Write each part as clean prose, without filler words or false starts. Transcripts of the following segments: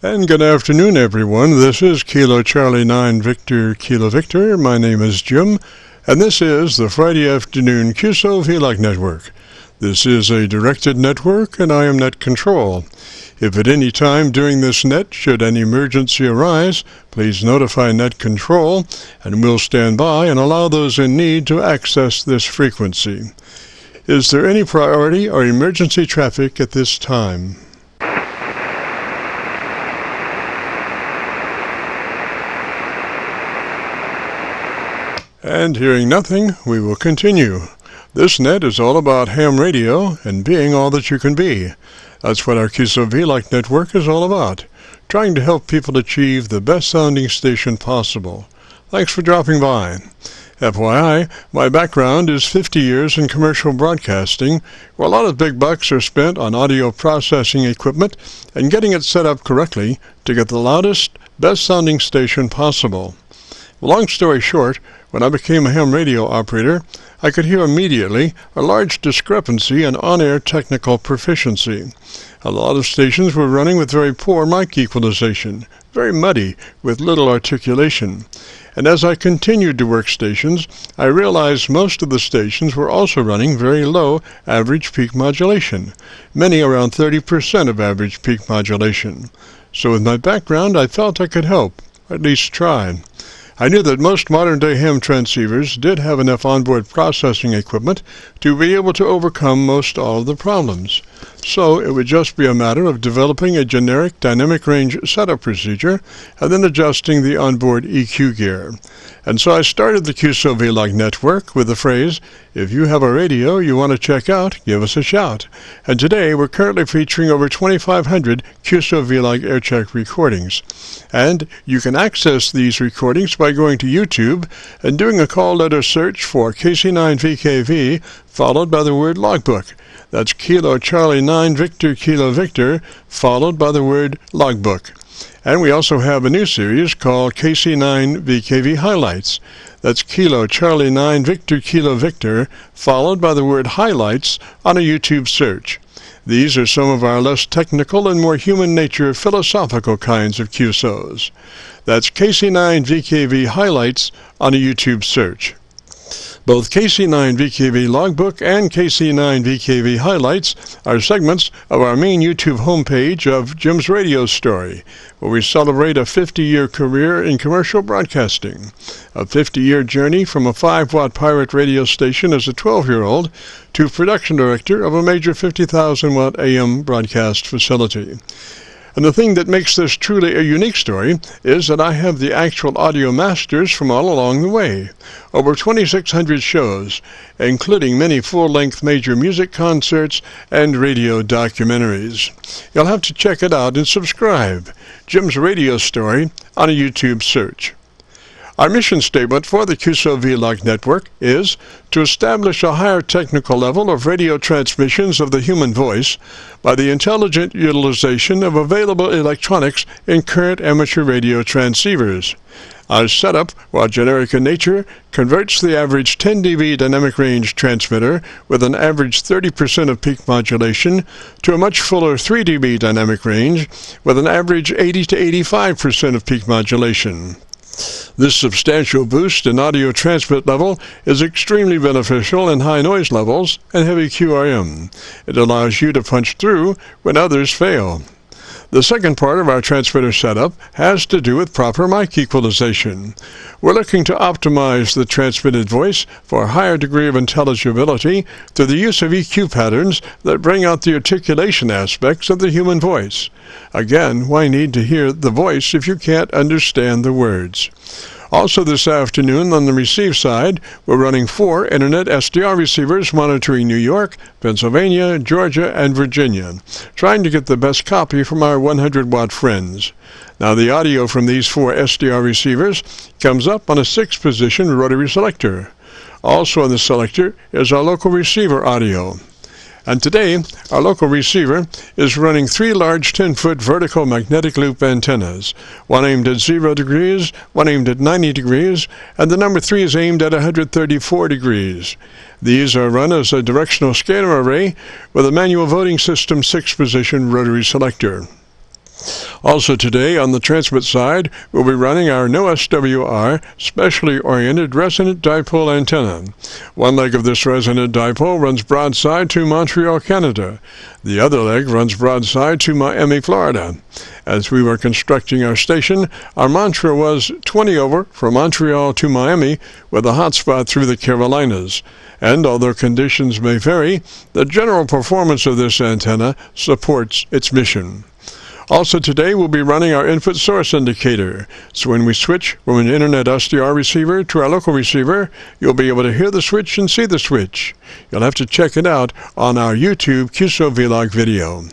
And good afternoon, everyone. This is Kilo Charlie 9 Victor Kilo Victor. My name is Jim, and this is the Friday afternoon Qso-Vlog network. This is a directed network, and I am net control. If at any time during this net should any emergency arise, please notify net control, and we'll stand by and allow those in need to access this frequency. Is there any priority or emergency traffic at this time? And hearing nothing, we will continue. This net is all about ham radio and being all that you can be. That's what our Qso-Vlog network is all about, trying to help people achieve the best sounding station possible. Thanks for dropping by. FYI, my background is 50 years in commercial broadcasting, where a lot of big bucks are spent on audio processing equipment and getting it set up correctly to get the loudest, best sounding station possible. Long story short, when I became a ham radio operator, I could hear immediately a large discrepancy in on-air technical proficiency. A lot of stations were running with very poor mic equalization, very muddy, with little articulation. And as I continued to work stations, I realized most of the stations were also running very low average peak modulation, many around 30% of average peak modulation. So with my background, I felt I could help, or at least try. I knew that most modern-day ham transceivers did have enough onboard processing equipment to be able to overcome most all of the problems. So it would just be a matter of developing a generic dynamic range setup procedure and then adjusting the onboard EQ gear. And so I started the Qso-Vlog network with the phrase, "If you have a radio you want to check out, give us a shout." And today we're currently featuring over 2,500 Qso-Vlog Aircheck recordings. And you can access these recordings by going to YouTube and doing a call letter search for KC9VKV followed by the word logbook. That's Kilo Charlie 9 Victor Kilo Victor followed by the word logbook. And we also have a new series called KC9VKV Highlights. That's Kilo Charlie 9 Victor Kilo Victor followed by the word highlights on a YouTube search. These are some of our less technical and more human nature philosophical kinds of QSOs. That's KC9VKV Highlights on a YouTube search. Both KC9VKV Logbook and KC9VKV Highlights are segments of our main YouTube homepage of Jim's Radio Story, where we celebrate a 50-year career in commercial broadcasting, a 50-year journey from a 5-watt pirate radio station as a 12-year-old to production director of a major 50,000-watt AM broadcast facility. And the thing that makes this truly a unique story is that I have the actual audio masters from all along the way. Over 2,600 shows, including many full-length major music concerts and radio documentaries. You'll have to check it out and subscribe. Jim's Radio Story on a YouTube search. Our mission statement for the Qso-Vlog network is to establish a higher technical level of radio transmissions of the human voice by the intelligent utilization of available electronics in current amateur radio transceivers. Our setup, while generic in nature, converts the average 10 dB dynamic range transmitter with an average 30% of peak modulation to a much fuller 3 dB dynamic range with an average 80 to 85% of peak modulation. This substantial boost in audio transmit level is extremely beneficial in high noise levels and heavy QRM. It allows you to punch through when others fail. The second part of our transmitter setup has to do with proper mic equalization. We're looking to optimize the transmitted voice for a higher degree of intelligibility through the use of EQ patterns that bring out the articulation aspects of the human voice. Again, why need to hear the voice if you can't understand the words? Also this afternoon on the receive side, we're running 4 Internet SDR receivers monitoring New York, Pennsylvania, Georgia, and Virginia, trying to get the best copy from our 100-watt friends. Now the audio from these 4 SDR receivers comes up on a 6-position rotary selector. Also on the selector is our local receiver audio. And today, our local receiver is running 3 large 10-foot vertical magnetic loop antennas, one aimed at 0 degrees, one aimed at 90 degrees, and the number 3 is aimed at 134 degrees. These are run as a directional scalar array with a manual voting system 6-position rotary selector. Also today on the transmit side, we'll be running our no SWR specially oriented resonant dipole antenna. One leg of this resonant dipole runs broadside to Montreal, Canada. The other leg runs broadside to Miami, Florida. As we were constructing our station, our mantra was 20 over from Montreal to Miami with a hotspot through the Carolinas. And although conditions may vary, the general performance of this antenna supports its mission. Also today, we'll be running our input source indicator. So when we switch from an internet SDR receiver to our local receiver, you'll be able to hear the switch and see the switch. You'll have to check it out on our YouTube Qso-Vlog video.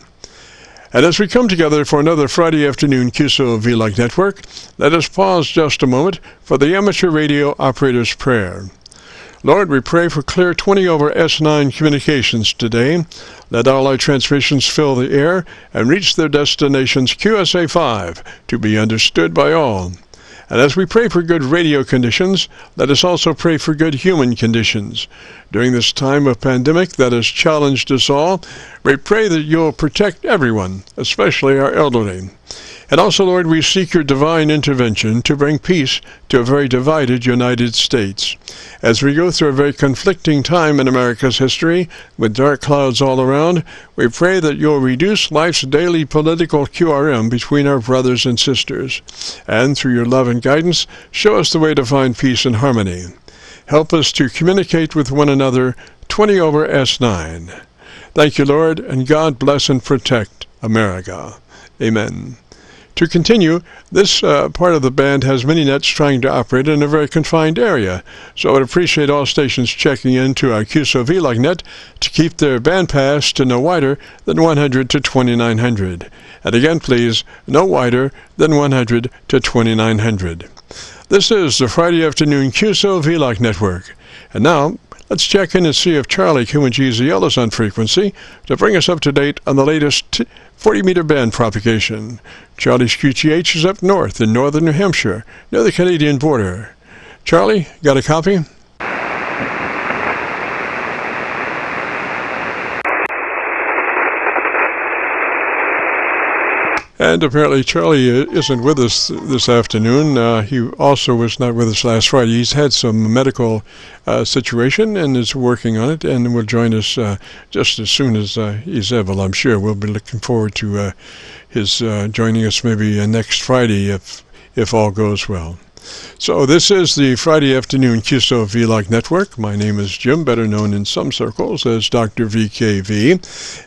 And as we come together for another Friday afternoon Qso-Vlog network, let us pause just a moment for the amateur radio operator's prayer. Lord, we pray for clear 20 over S9 communications today. Let all our transmissions fill the air and reach their destinations QSA5 to be understood by all. And as we pray for good radio conditions, let us also pray for good human conditions. During this time of pandemic that has challenged us all, we pray that you'll protect everyone, especially our elderly. And also, Lord, we seek your divine intervention to bring peace to a very divided United States. As we go through a very conflicting time in America's history, with dark clouds all around, we pray that you'll reduce life's daily political QRM between our brothers and sisters. And through your love and guidance, show us the way to find peace and harmony. Help us to communicate with one another 20 over S9. Thank you, Lord, and God bless and protect America. Amen. To continue, this part of the band has many nets trying to operate in a very confined area, so I would appreciate all stations checking into our Qso-Vlog net to keep their bandpass to no wider than 100 to 2900. And again, please, no wider than 100 to 2900. This is the Friday afternoon Qso-Vlog network. And now, let's check in and see if Charlie QNGZL is on frequency to bring us up to date on the latest 40-meter band propagation. Charlie's QTH is up north in northern New Hampshire, near the Canadian border. Charlie, got a copy? And apparently Charlie isn't with us this afternoon. He also was not with us last Friday. He's had some medical situation and is working on it, and will join us just as soon as he's able, I'm sure. We'll be looking forward to his joining us maybe next Friday if all goes well. So this is the Friday afternoon Qso-Vlog network. My name is Jim, better known in some circles as Dr. VKV,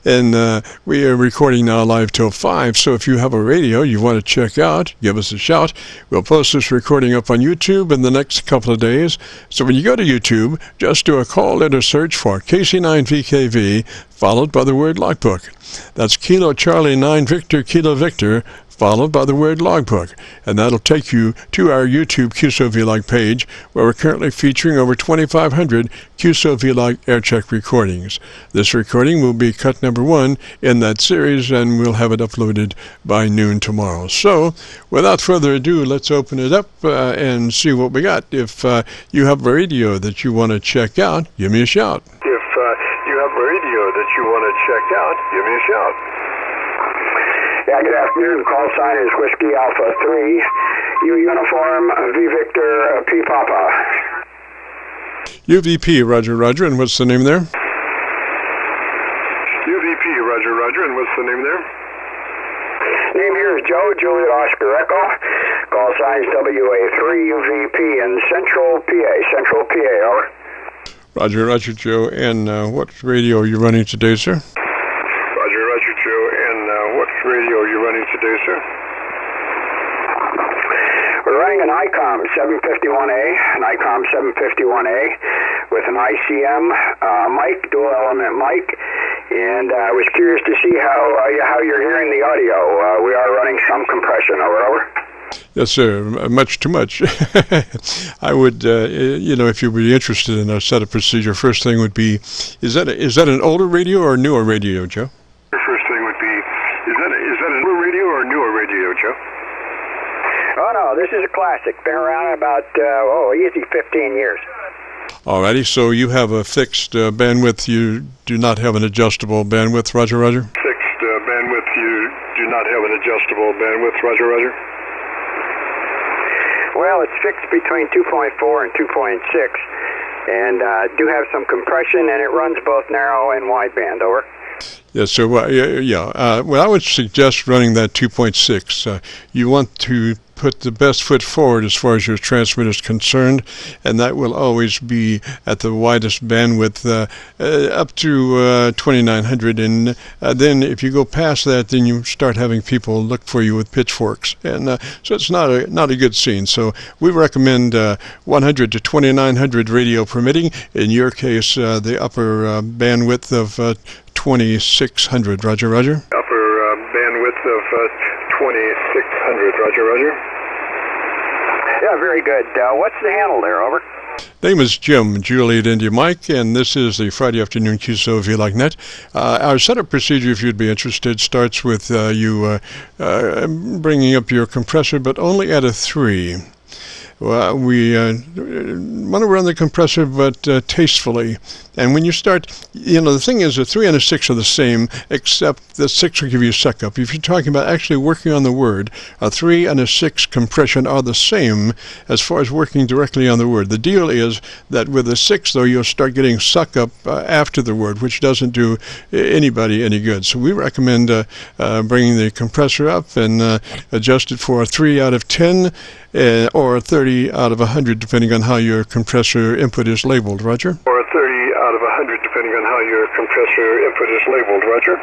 and we are recording now live till 5, so if you have a radio you want to check out, give us a shout. We'll post this recording up on YouTube in the next couple of days, so when you go to YouTube, just do a call letter search for KC9VKV, followed by the word logbook. That's Kilo Charlie 9 Victor Kilo Victor, followed by the word logbook, and that'll take you to our YouTube Qso-Vlog page, where we're currently featuring over 2,500 Qso-Vlog Aircheck recordings. This recording will be cut number 1 in that series, and we'll have it uploaded by noon tomorrow. So, without further ado, let's open it up and see what we got. If you have a radio that you want to check out, give me a shout. If you have a radio that you want to check out, give me a shout. Yeah, good afternoon. Call sign is Whiskey Alpha 3, U Uniform, V Victor, P Papa. UVP, Roger, Roger, and what's the name there? UVP, Roger, Roger, and what's the name there? Name here is Joe, Juliet Oscar Echo. Call signs WA3, UVP in Central PA, over. Roger, Roger, Joe, and what radio are you running today, sir? Radio you're running today, sir? We're running an ICOM 751A, with an ICM mic, dual element mic, and I was curious to see how you're hearing the audio. We are running some compression, over. Yes, sir. Much too much. I would, if you were interested in a set of procedure, first thing would be, is that an older radio or a newer radio, Joe? Oh, no, this is a classic. Been around about, easy 15 years. Alrighty, so you have a fixed bandwidth. You do not have an adjustable bandwidth, Roger, Roger? Fixed bandwidth. You do not have an an adjustable bandwidth, roger, roger? Well, it's fixed between 2.4 and 2.6, and do have some compression, and it runs both narrow and wideband, over. Yes, so well, I would suggest running that 2.6. You want to put the best foot forward as far as your transmitter is concerned, and that will always be at the widest bandwidth up to 2900, and then if you go past that, then you start having people look for you with pitchforks, and so it's not a good scene. So we recommend 100 to 2900 radio permitting. In your case, the upper bandwidth of 2600, roger, roger. Upper bandwidth of 2600, roger, roger. Yeah, very good. What's the handle there, over? Name is Jim, Juliet India Mike, and this is the Friday afternoon Qso-Vlog net. Our setup procedure, if you'd be interested, starts with you bringing up your compressor, but only at a 3. Well, we want to run the compressor, but tastefully. And when you start, the thing is, a 3 and a 6 are the same, except the 6 will give you suck-up. If you're talking about actually working on the word, a 3 and a 6 compression are the same as far as working directly on the word. The deal is that with a 6, though, you'll start getting suck-up after the word, which doesn't do anybody any good. So we recommend bringing the compressor up and adjust it for a 3 out of 10 or a 30 out of 100, depending on how your compressor input is labeled, roger? Or a 30 out of 100, depending on how your compressor input is labeled, roger?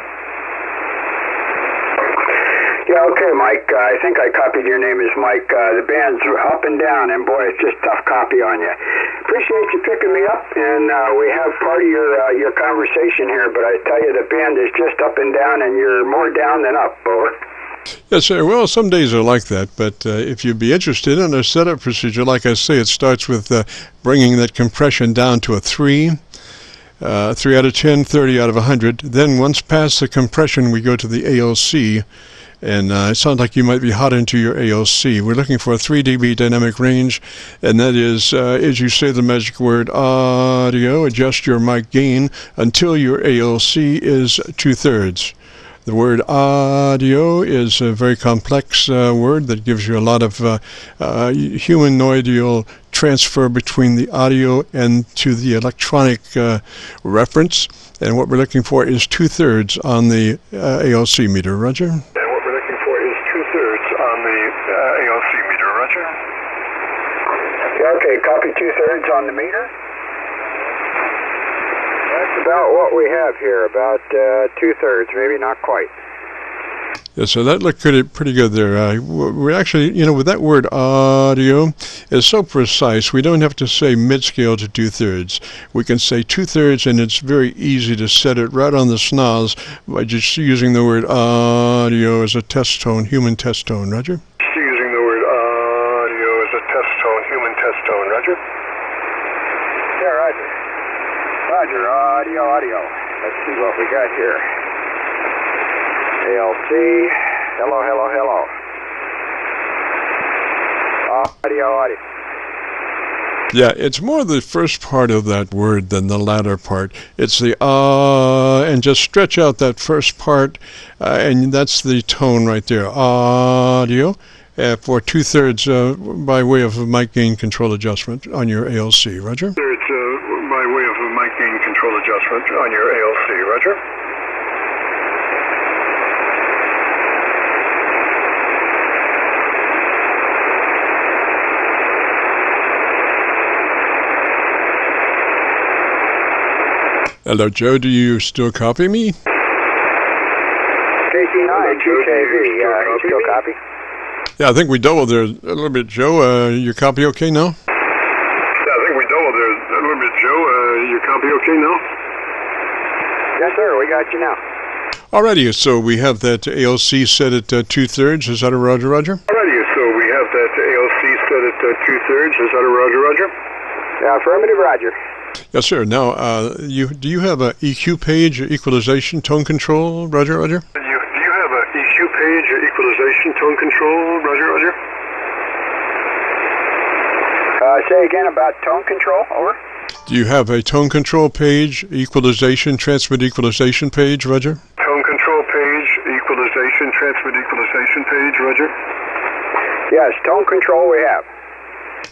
Yeah, okay, Mike. I think I copied your name as Mike. The band's up and down, and boy, it's just tough copy on you. Appreciate you picking me up, and we have part of your conversation here, but I tell you, the band is just up and down, and you're more down than up, over. Yes, sir. Well, some days are like that, but if you'd be interested in a setup procedure, like I say, it starts with bringing that compression down to a 3. 3 out of 10, 30 out of 100. Then once past the compression, we go to the ALC, and it sounds like you might be hot into your ALC. We're looking for a 3 dB dynamic range, and that is, as you say the magic word audio, adjust your mic gain until your ALC is 2/3. The word audio is a very complex word that gives you a lot of humanoidal transfer between the audio and to the electronic reference. And what we're looking for is 2/3 on the ALC meter, roger? And what we're looking for is 2/3 on the ALC meter, roger? Okay, copy 2/3 on the meter. That's about what we have here, about 2/3, maybe not quite. Yeah, so that looked pretty good there. We're actually, with that word audio is so precise, we don't have to say mid-scale to 2/3. We can say 2/3, and it's very easy to set it right on the snaz by just using the word audio as a test tone, human test tone, roger? Using the word audio as a test tone, human test tone, roger? Yeah, roger. Roger, audio. Let's see what we got here. ALC, hello. Audio. Yeah, it's more the first part of that word than the latter part. It's the and just stretch out that first part, and that's the tone right there. Audio. For 2/3 by way of a mic gain control adjustment on your ALC, roger? 2/3 by way of a mic gain control adjustment on your ALC, roger? Hello, Joe. Do you still copy me? KC9VKV, you still copy? Yeah, I think we doubled there a little bit, Joe. Your copy okay now? Yeah, I think we doubled there a little bit, Joe. Your copy okay now? Yes, sir. We got you now. Alrighty, so we have that ALC set at 2/3. Is that a roger? Alrighty, so we have that ALC set at 2/3. Is that a roger? Affirmative, roger. Yes, sir. Now, do you have a EQ page, equalization, tone control, roger? Do you have a EQ page, equalization, tone control, roger? Say again about tone control, over. Do you have a tone control page, equalization, transmit equalization page, roger? Tone control page, equalization. equalization, transmit equalization page, roger. Yes, tone control we have.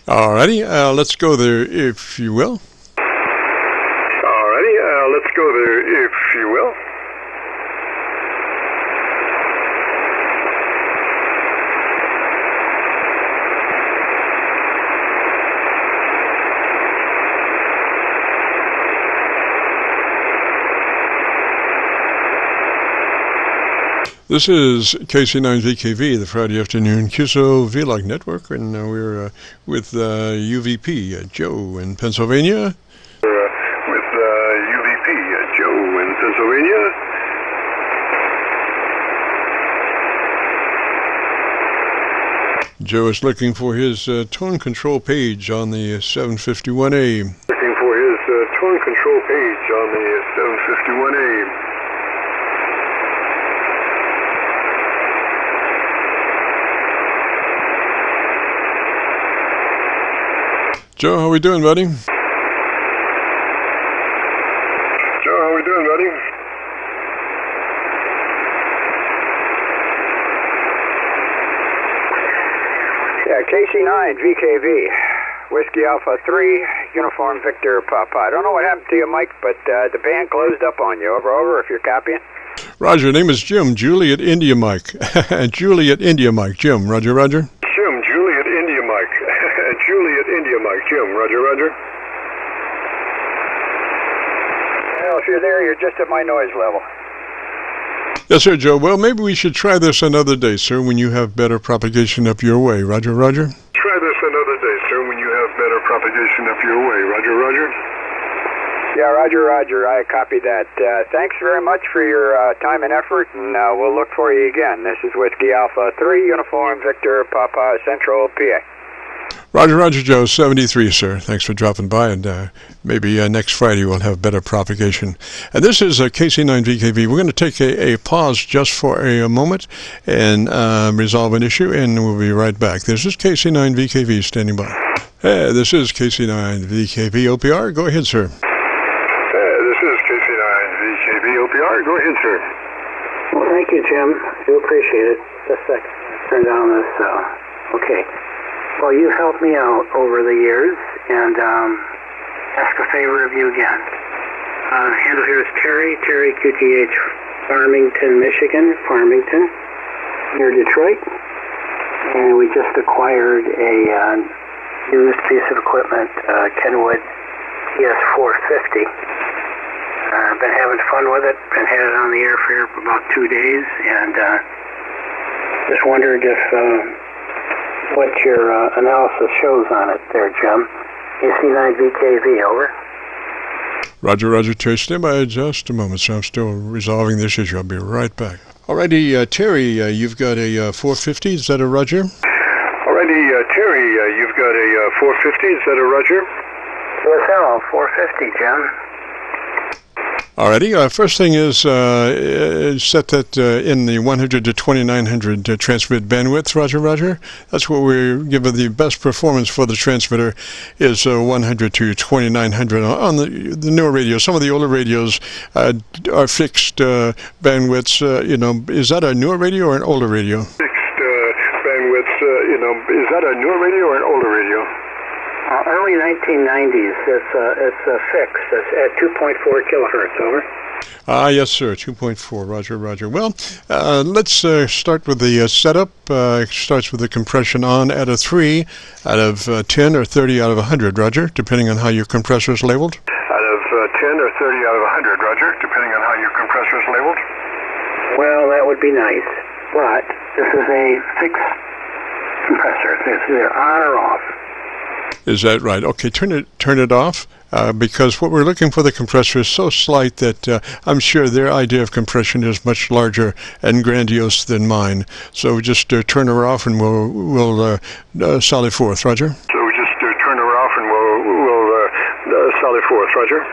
Alrighty, let's go there, if you will. Alrighty, let's go there, if you will. This is KC9VKV, the Friday afternoon Qso-Vlog network, and we're with UVP Joe in Pennsylvania. With UVP Joe in Pennsylvania. Joe is looking for his tone control page on the 751A. Looking for his tone control page on the 751A. Joe, how we doing, buddy? Joe, how we doing, buddy? Yeah, KC9VKV, Whiskey Alpha 3, Uniform Victor Papa. I don't know what happened to you, Mike, but the band closed up on you. Over, if you're copying. Roger, name is Jim, Juliet India Mike. Juliet India Mike, Jim, roger, roger. Jim, Juliet India Mike. Juliet India Mike, Jim, roger, roger. Well, if you're there, you're just at my noise level. Yes, sir, Joe. Well, maybe we should try this another day, sir, when you have better propagation up your way. Roger, roger. Try this another day, sir, when you have better propagation up your way. Roger, roger. Yeah, roger. I copied that. Thanks very much for your time and effort, and we'll look for you again. This is Whiskey Alpha 3, Uniform Victor Papa, Central PA. Roger, Joe, 73, sir. Thanks for dropping by, and maybe next Friday we'll have better propagation. And this is KC9VKV. We're going to take a pause just for a moment and resolve an issue, and we'll be right back. This is KC9VKV standing by. Hey, this is KC9VKV OPR. Go ahead, sir. This is KC9VKV OPR. Go ahead, sir. Well, thank you, Jim. I do appreciate it. Just a second. Turn down this. Okay. Well, you've helped me out over the years, and ask a favor of you again. Handle here is Terry QTH, Farmington, Michigan, near Detroit. And we just acquired a used piece of equipment, Kenwood ES450. Been having fun with it, been had it on the air for about 2 days, and just wondered if what your analysis shows on it there, Jim. KC9VKV, over. Roger, Terry. Stand by just a moment, so I'm still resolving this issue. I'll be right back. Alrighty, Terry, you've got a 450. Is that a roger? Alrighty, Terry, you've got a 450. Is that a roger? Yes, hello, 450, Jim. Alrighty, first thing is set that in the 100 to 2900 transmit bandwidth, roger. That's what we're given the best performance for the transmitter is 100 to 2900 on the newer radios. Some of the older radios are fixed bandwidths. Is that a newer radio or an older radio? Fixed bandwidths, is that a newer radio or an older radio? Early 1990s, it's fixed. It's at 2.4 kilohertz, over. Yes, sir, 2.4, roger. Well, let's start with the setup. It starts with the compression on at a 3 out of 10 or 30 out of 100, roger, depending on how your compressor is labeled. Out of 10 or 30 out of 100, roger, depending on how your compressor is labeled. Well, that would be nice, but this is a fixed compressor. It's either on or off. Is that right? Okay, turn it off, because what we're looking for the compressor is so slight that I'm sure their idea of compression is much larger and grandiose than mine. So just turn her off, and we'll sally forth, roger. So just turn her off, and we'll sally forth, roger.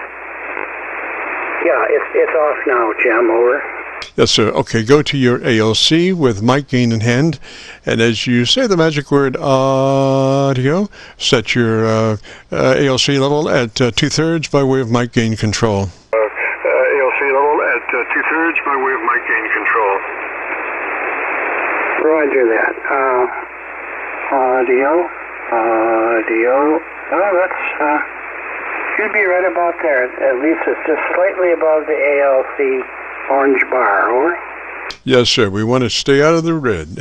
Yeah, it's off now, Jim, over. Yes, sir. Okay, go to your ALC with mic gain in hand, and as you say the magic word audio, set your ALC level at 2/3 by way of mic gain control. ALC level at 2/3 by way of mic gain control. Roger that. Audio. Oh, that's, should be right about there. At least it's just slightly above the ALC orange bar. Over. Yes, sir. We want to stay out of the red.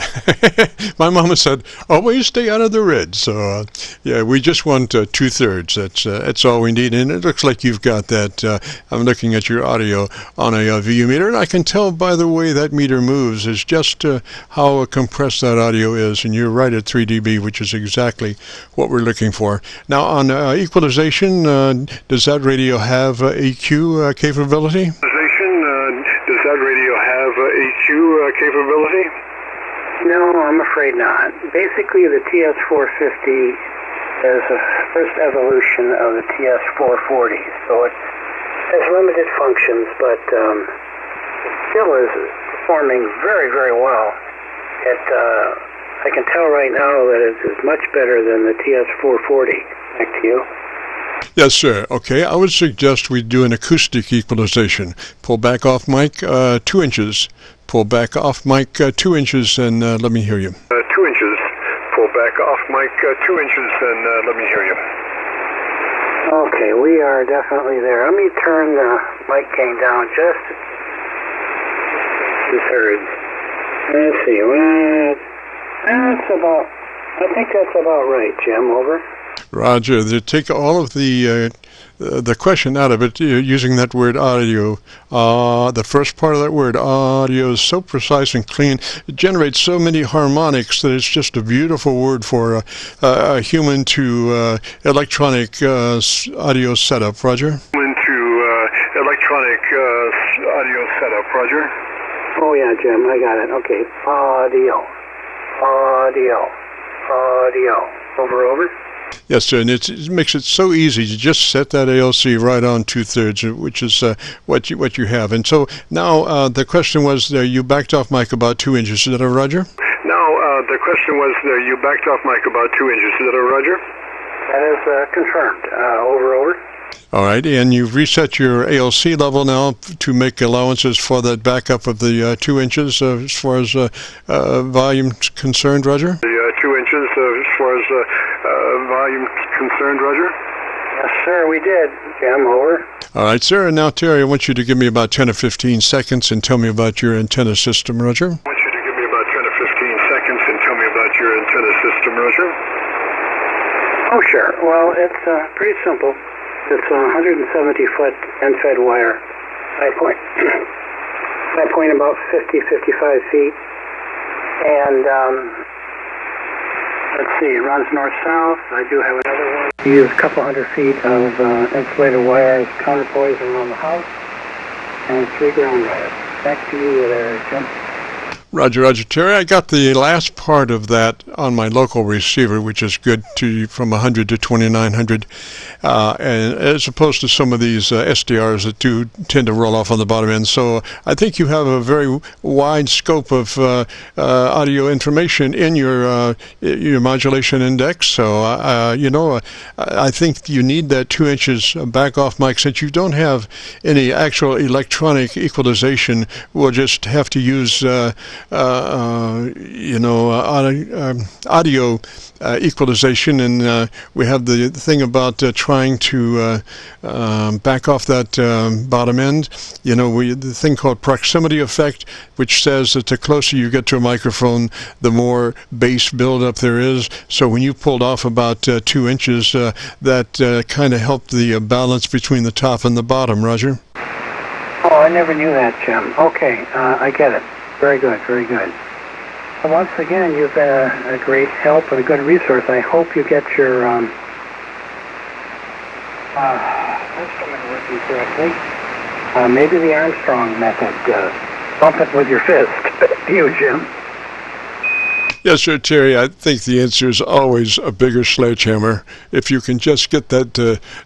My mama said, always stay out of the red. So, yeah, we just want 2/3. That's all we need. And it looks like you've got that. I'm looking at your audio on a VU meter, and I can tell by the way that meter moves is just how compressed that audio is. And you're right at 3 dB, which is exactly what we're looking for. Now, on equalization, does that radio have EQ capability? Does that radio have EQ capability? No, I'm afraid not. Basically, the TS450 is the first evolution of the TS440, so it has limited functions, but it still is performing very, very well. I can tell right now that it is much better than the TS440. Back to you. Yes, sir. Okay, I would suggest we do an acoustic equalization. Pull back off mic 2 inches. Pull back off mic 2 inches, and let me hear you. 2 inches. Pull back off mic 2 inches, and let me hear you. Okay, we are definitely there. Let me turn the mic gain down just 2/3. Let's see. I think that's about right, Jim. Over. Roger. They take all of the question out of it using that word audio. The first part of that word audio is so precise and clean. It generates so many harmonics that it's just a beautiful word for a human to electronic audio setup. Roger. Human to electronic audio setup. Roger. Oh yeah, Jim, I got it. Okay. Audio. Over. Yes, sir, and it makes it so easy to just set that ALC right on 2/3, which is what you have. And so now the question was, you backed off mic about 2 inches. Is that a Roger? Now the question was, you backed off mic about 2 inches. Is that a Roger? That is confirmed. Over. All right, and you've reset your ALC level now to make allowances for that backup of the 2 inches as far as volume concerned, Roger? The 2 inches as far as volume concerned, Roger? Yes, sir, we did. Jim, over. All right, sir, and now, Terry, I want you to give me about 10 or 15 seconds and tell me about your antenna system, Roger. I want you to give me about 10 or 15 seconds and tell me about your antenna system, Roger. Oh, sure. Well, it's pretty simple. It's a 170-foot end-fed wire. I point about 50-55 feet. And let's see, it runs north-south. I do have another one. We use a couple hundred feet of insulated wires counterpoise around the house, and 3 ground wires. Back to you there, Jim. Roger, Terry. I got the last part of that on my local receiver, which is good from 100 to 2900, and as opposed to some of these SDRs that do tend to roll off on the bottom end. So I think you have a very wide scope of audio information in your modulation index. So I think you need that 2 inches back off mic. Since you don't have any actual electronic equalization, we'll just have to use audio equalization, and we have the thing about trying to back off that bottom end. The thing called proximity effect, which says that the closer you get to a microphone, the more bass buildup there is. So when you pulled off about 2 inches, that kind of helped the balance between the top and the bottom. Roger? Oh, I never knew that, Jim. Okay, I get it. Very good, very good. Well, once again, you've been a great help and a good resource. I hope you get your instrument working correctly. Maybe the Armstrong method. Bump it with your fist. You, Jim. Yes, sir, Terry. I think the answer is always a bigger sledgehammer. If you can just get that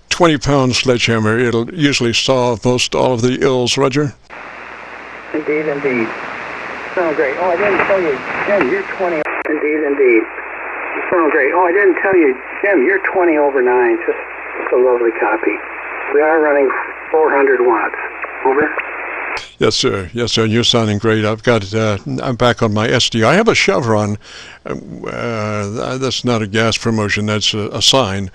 20-pound sledgehammer, it'll usually solve most all of the ills. Roger? Indeed. Sound great. Oh, I didn't tell you, Jim, you're 20. Indeed. You sound great. Oh, I didn't tell you, Jim, you're 20 over 9. Just a lovely copy. We are running 400 watts. Over. Yes, sir. Yes, sir. You're sounding great. I've got. I'm back on my SD. I have a Chevron. That's not a gas promotion. That's a sign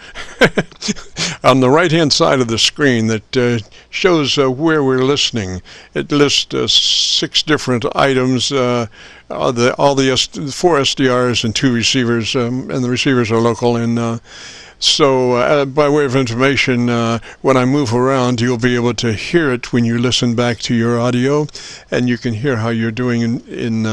on the right-hand side of the screen that shows where we're listening. It lists 6 different items. All the 4 SDRs and 2 receivers, and the receivers are local. And so, by way of information, when I move around, you'll be able to hear it when you listen back to your audio, and you can hear how you're doing in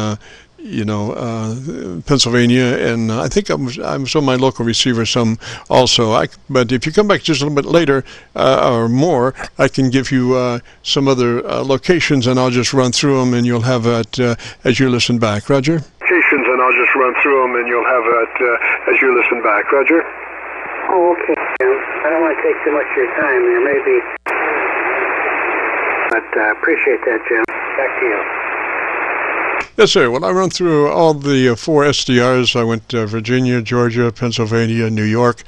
Pennsylvania, and I think I'm on my local receiver some also. But if you come back just a little bit later or more, I can give you some other locations, and I'll just run through them, and you'll have it as you listen back. Roger? Locations, and I'll just run through them, and you'll have it as you listen back. Roger? Oh, okay, Jim. I don't want to take too much of your time. There may be... But appreciate that, Jim. Back to you. Yes, sir. Well, I run through all the 4 SDRs. I went to Virginia, Georgia, Pennsylvania, New York,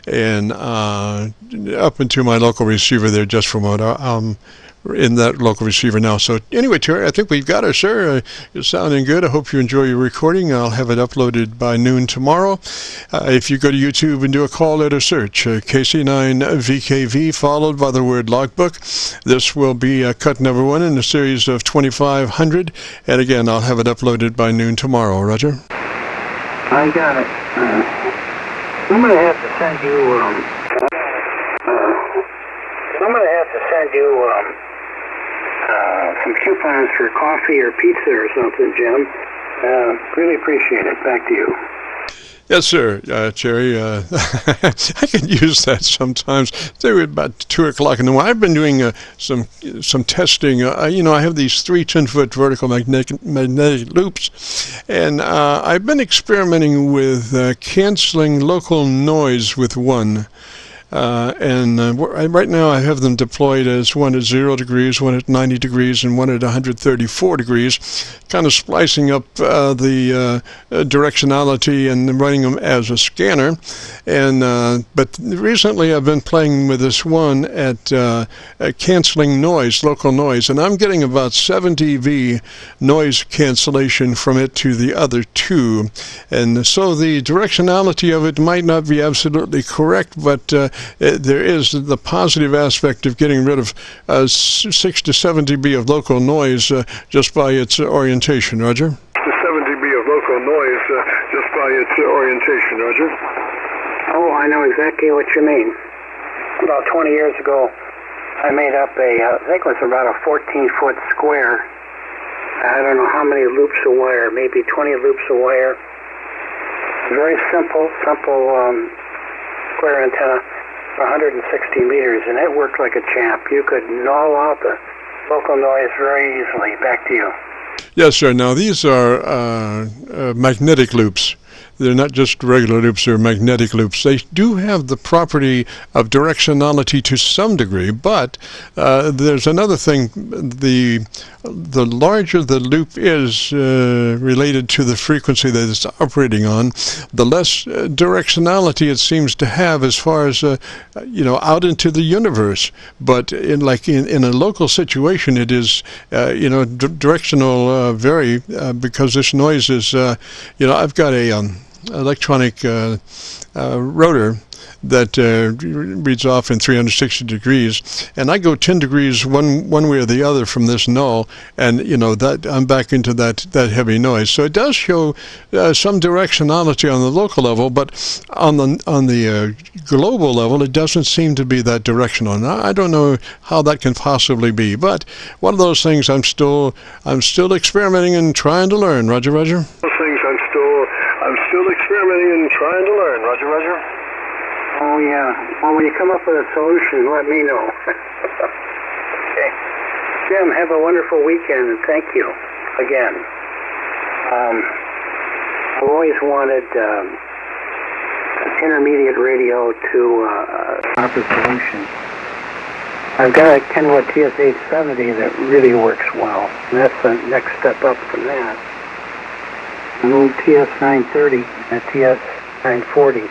and up into my local receiver there just from what in that local receiver now. So anyway, Terry, I think we've got her, sir. You're sounding good. I hope you enjoy your recording. I'll have it uploaded by noon tomorrow. If you go to YouTube and do a call letter search, KC9VKV followed by the word logbook. This will be cut number 1 in a series of 2,500. And again, I'll have it uploaded by noon tomorrow. Roger? I got it. I'm going to have to send you... some coupons for coffee or pizza or something, Jim. Really appreciate it. Back to you. Yes, sir, Jerry. I can use that sometimes. They're about 2 o'clock in the morning. I've been doing some testing. I have these 3 10-foot vertical magnetic loops, and I've been experimenting with canceling local noise with one. Right now I have them deployed as one at 0 degrees, one at 90 degrees, and one at 134 degrees, kind of splicing up the directionality and running them as a scanner. But recently I've been playing with this one at canceling noise, local noise, and I'm getting about 7 dB noise cancellation from it to the other 2. And so the directionality of it might not be absolutely correct, but there is the positive aspect of getting rid of 6 to 7 dB of local noise just by its orientation. Roger? 7 dB of local noise just by its orientation. Roger? Oh, I know exactly what you mean. About 20 years ago, I made up I think it was about a 14-foot square. I don't know how many loops of wire, maybe 20 loops of wire. Very simple square antenna. 160 meters, and it worked like a champ. You could null out the local noise very easily. Back to you. Yes, sir. Now, these are magnetic loops. They're not just regular loops, they're magnetic loops. They do have the property of directionality to some degree, but there's another thing. The larger the loop is related to the frequency that it's operating on, the less directionality it seems to have as far as, out into the universe. But in a local situation, it is, directional vary because this noise is, I've got a electronic rotor that reads off in 360 degrees, and I go 10 degrees one way or the other from this null, and that I'm back into that heavy noise. So it does show some directionality on the local level, but on the global level, it doesn't seem to be that directional. Now, I don't know how that can possibly be, but one of those things I'm still experimenting and trying to learn. Roger, Roger. I'm still experimenting and trying to learn. Roger, Roger. Oh, yeah. Well, when you come up with a solution, let me know. Okay. Jim, have a wonderful weekend, and thank you again. I've always wanted an intermediate radio to proper solution. I've got a Kenwood TS-870 that really works well, and that's the next step up from that. An old TS-930 and a TS-940.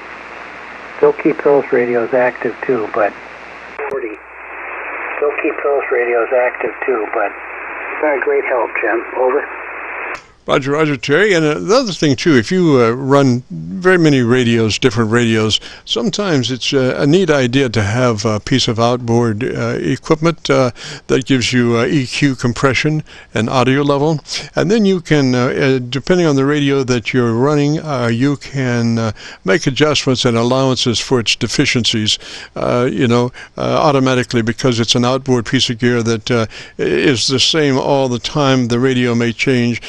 Still keep those radios active too, but Great help, Jim. Over. Roger, Roger, Terry. And the other thing, too, if you run very many radios, different radios, sometimes it's a neat idea to have a piece of outboard equipment that gives you EQ compression and audio level. And then you can, depending on the radio that you're running, you can make adjustments and allowances for its deficiencies, automatically, because it's an outboard piece of gear that is the same all the time. The radio may change,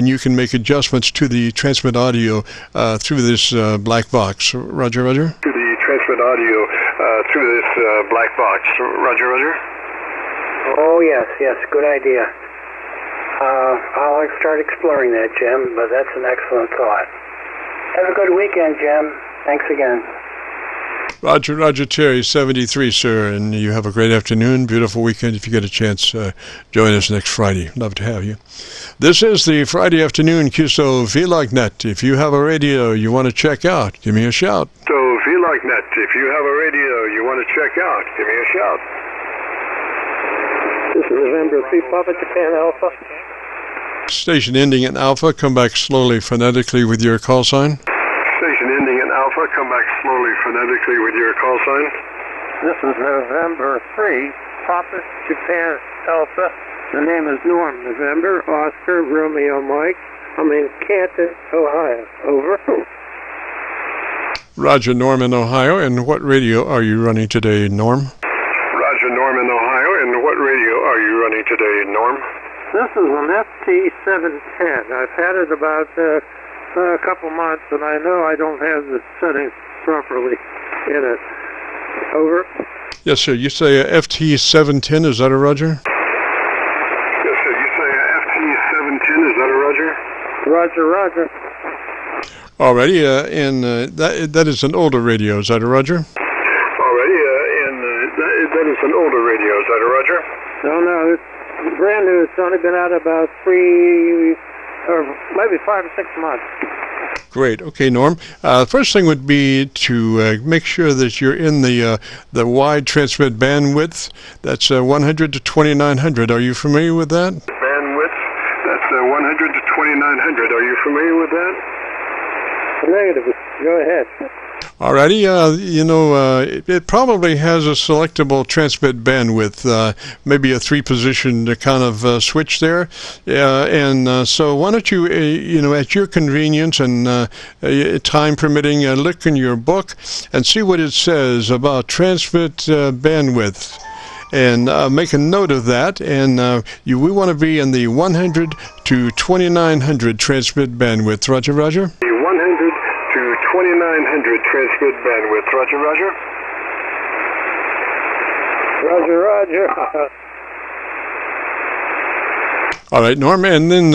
and you can make adjustments to the transmit audio through this black box. Roger, Roger? To the transmit audio through this black box. Roger, Roger? Oh, yes, good idea. I'll start exploring that, Jim, but that's an excellent thought. Have a good weekend, Jim. Thanks again. Roger, Roger, Terry, 73, sir, and you have a great afternoon, beautiful weekend. If you get a chance, join us next Friday. Love to have you. This is the Friday afternoon Qso-Vlog net. If you have a radio you want to check out, give me a shout. Qso-Vlog net. If you have a radio you want to check out, give me a shout. This is November 3 Papa Japan Alpha. Station ending in Alpha, come back slowly phonetically with your call sign. Station ending in Alpha, come back slowly phonetically with your call sign. This is November 3 Papa Japan Alpha. The name is Norm. November Oscar Romeo Mike. I'm in Canton, Ohio. Over. Roger, Norm in Ohio. And what radio are you running today, Norm? Roger, Norm in Ohio. And what radio are you running today, Norm? This is an FT710. I've had it about a couple months, and I know I don't have the settings properly in it. Over. Yes, sir. You say FT710. Is that a Roger? Yes, sir. You say FT710. Is that a Roger? Roger, Roger. Alrighty, and that is an older radio. Is that a Roger? Alrighty, and that is an older radio. Is that a Roger? No, it's brand new. It's only been out about 3 or maybe 5 or 6 months. Great. Okay, Norm. First thing would be to make sure that you're in the wide transmit bandwidth. That's 100 to 2900. Are you familiar with that? Bandwidth. That's 100 to 2900. Are you familiar with that? Negative. Go ahead. Alrighty, it probably has a selectable transmit bandwidth, maybe a 3-position kind of switch there. And so why don't you, at your convenience and time permitting, look in your book and see what it says about transmit bandwidth. And make a note of that, and we want to be in the 100 to 2900 transmit bandwidth. Roger, Roger? The 100 to 2900 transmit bandwidth. Roger, Roger? Roger, Roger. All right, Norm, and then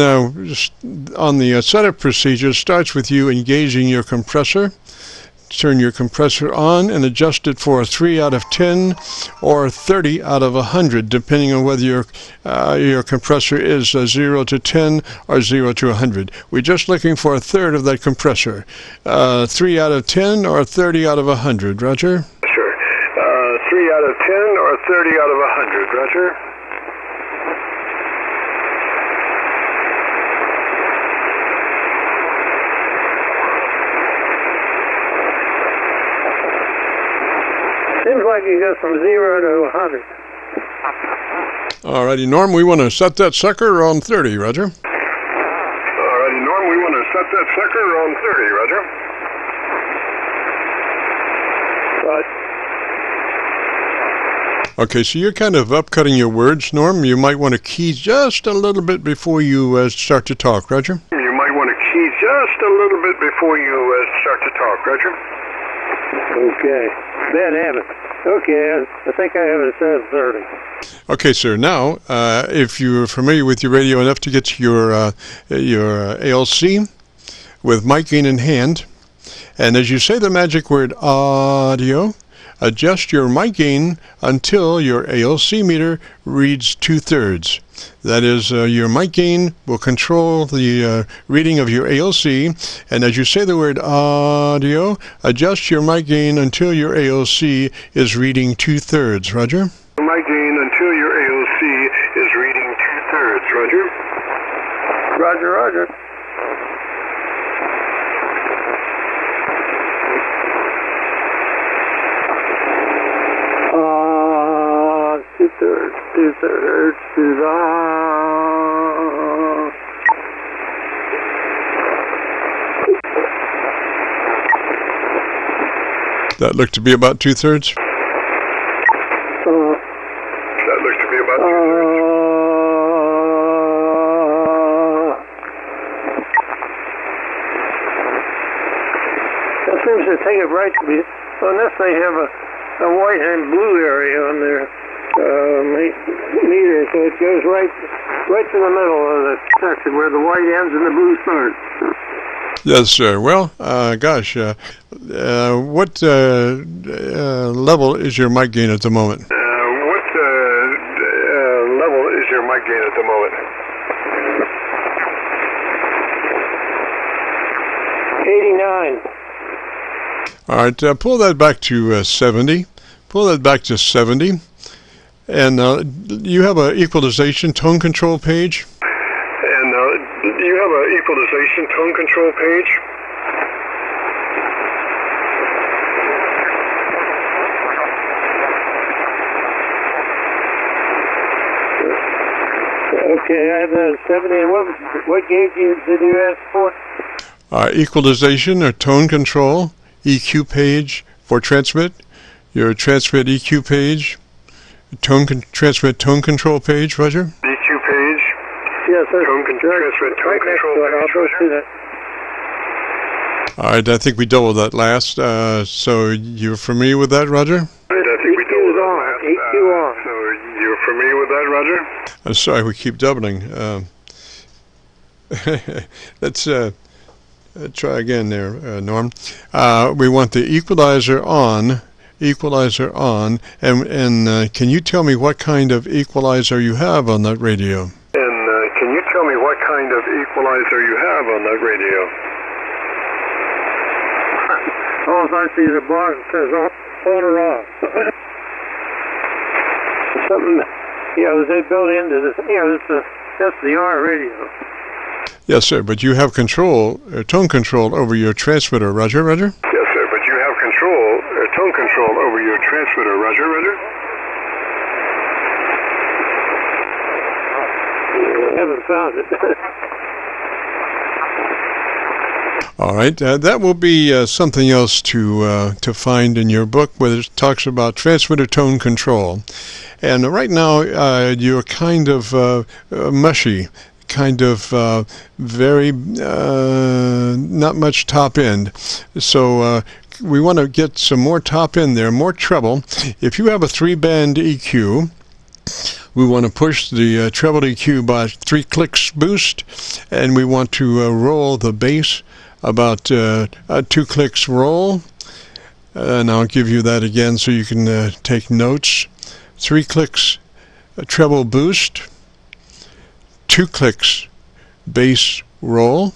on the setup procedure, it starts with you engaging your compressor. Turn your compressor on and adjust it for a 3 out of 10 or 30 out of 100, depending on whether your compressor is 0 to 10 or 0 to 100. We're just looking for a third of that compressor. 3 out of 10 or 30 out of 100. Roger? Sure. 3 out of 10 or 30 out of 100. Roger? Seems like you go from 0 to 100. Alrighty, Norm, we want to set that sucker on 30, Roger. Alrighty, Norm, we want to set that sucker on 30, Roger. Okay, so you're kind of upcutting your words, Norm. You might want to key just a little bit before you start to talk, Roger. You might want to key just a little bit before you start to talk, Roger. Okay. Bad habit. Okay, I think I have it set at 30. Okay, sir. Now, if you're familiar with your radio enough to get to your ALC with mic gain in hand, and as you say the magic word audio, adjust your mic gain until your ALC meter reads 2/3. That is, your mic gain will control the reading of your ALC, and as you say the word audio, adjust your mic gain until your ALC is reading 2/3. Roger? Mic gain until your ALC is reading 2/3. Roger, roger. Two-thirds to the... That looked to be about 2/3. That looks to be about 2/3. That seems to take it right to be... Unless they have a white and blue area on their meter, so it goes right to the middle of the section where the white ends and the blue starts. Yes, sir. Well, gosh, what level is your mic gain at the moment? What level is your mic gain at the moment? 89. All right, pull that back to 70. Pull that back to 70. And you have an equalization tone control page? And you have an equalization tone control page? Okay, I have 70. And what gauge did you ask for? Equalization or tone control, EQ page for transmit, your transmit EQ page, transmit tone control page, Roger? EQ page? Yes, sir. Transmit tone control page, Roger? All right, I think we doubled that last. So you're familiar with that, Roger? I think we doubled that last. EQ on. So you're familiar with that, Roger? I'm sorry, we keep doubling. Let's try again there, Norm. We want the equalizer on, and can you tell me what kind of equalizer you have on that radio? And can you tell me what kind of equalizer you have on that radio? All I see is a bar that says on or off. Something, they built into this. That's the R radio. Yes, sir, but you have control, tone control over your transmitter, Roger? Yes, sir, but you have control, tone control over your transmitter, Roger? I haven't found it. All right, that will be something else to find in your book, where it talks about transmitter tone control. And right now, you're kind of mushy, kind of very not much top end. So we want to get some more top end there, more treble. If you have a 3-band EQ, we want to push the treble EQ by 3 clicks boost, and we want to roll the bass about 2 clicks roll. And I'll give you that again so you can take notes. 3 clicks treble boost, 2 clicks bass roll,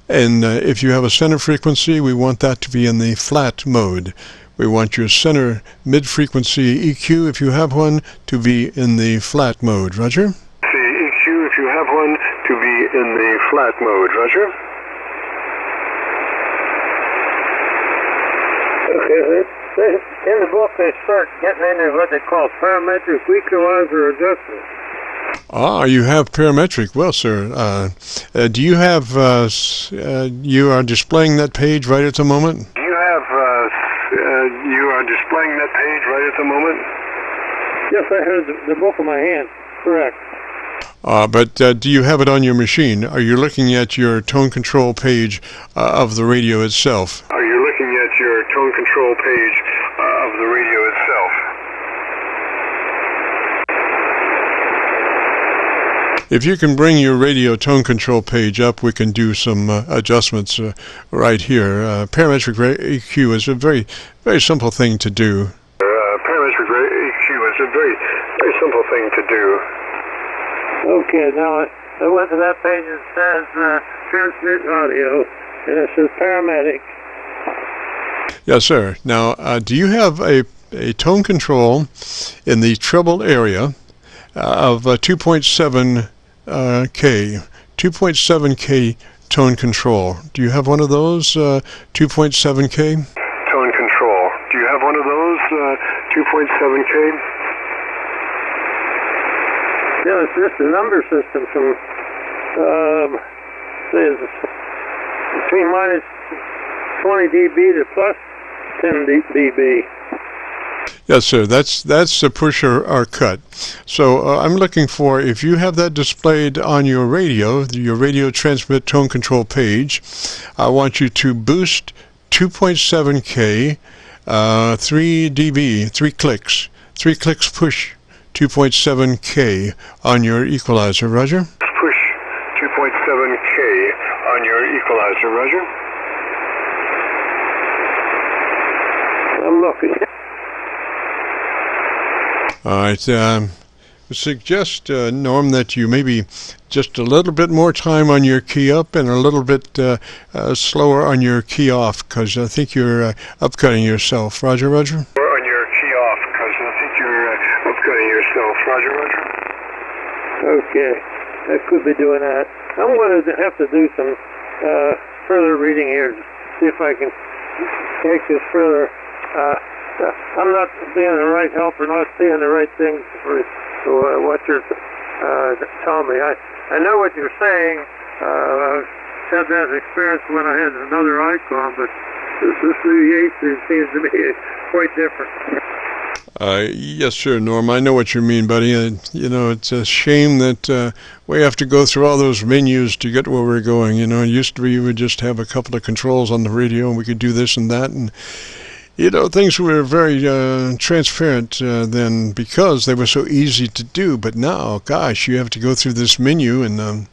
and if you have a center frequency, we want that to be in the flat mode. We want your center mid-frequency EQ, if you have one, to be in the flat mode. Roger? The EQ, if you have one, to be in the flat mode. Roger? Okay, in the book they start getting into what they call parametric equalizer adjustment. You have parametric. Well, sir, do you have, you are displaying that page right at the moment? You are displaying that page right at the moment? Yes, I have the book in my hand, correct. But do you have it on your machine? Are you looking at your tone control page of the radio itself? Are you looking at your tone control page of the radio itself? If you can bring your radio tone control page up, we can do some adjustments right here. Parametric EQ is a very, very simple thing to do. Parametric EQ is a very, very simple thing to do. Okay, now I went to that page that says transmit audio, and it says paramedic. Yes, sir. Now, do you have a tone control in the treble area of 2.7 K, 2.7K tone control. Do you have one of those, 2.7K? Tone control. Do you have one of those, 2.7K? Yeah, it's just a number system from, between minus 20 dB to plus 10 dB. Yes, sir. That's the push or cut. So I'm looking for, if you have that displayed on your radio transmit tone control page, I want you to boost 2.7K, 3 dB, 3 clicks push 2.7K on your equalizer, Roger? Push 2.7K on your equalizer, Roger? I'm looking. All right. I suggest, Norm, that you maybe just a little bit more time on your key up and a little bit slower on your key off, because I think you're upcutting yourself. Roger, Roger? On your key off, because I think you're upcutting yourself. Roger, Roger? Okay. I could be doing that. I'm going to have to do some further reading here to see if I can take this further. I'm not being the right help or not seeing the right things for what you're telling me. I know what you're saying. I've had that experience when I had another icon, but this new seems to be quite different. Yes, sir, Norm. I know what you mean, buddy. It's a shame that we have to go through all those menus to get where we're going. It used to be you would just have a couple of controls on the radio and we could do this and that, and things were very transparent then because they were so easy to do. But now, gosh, you have to go through this menu, and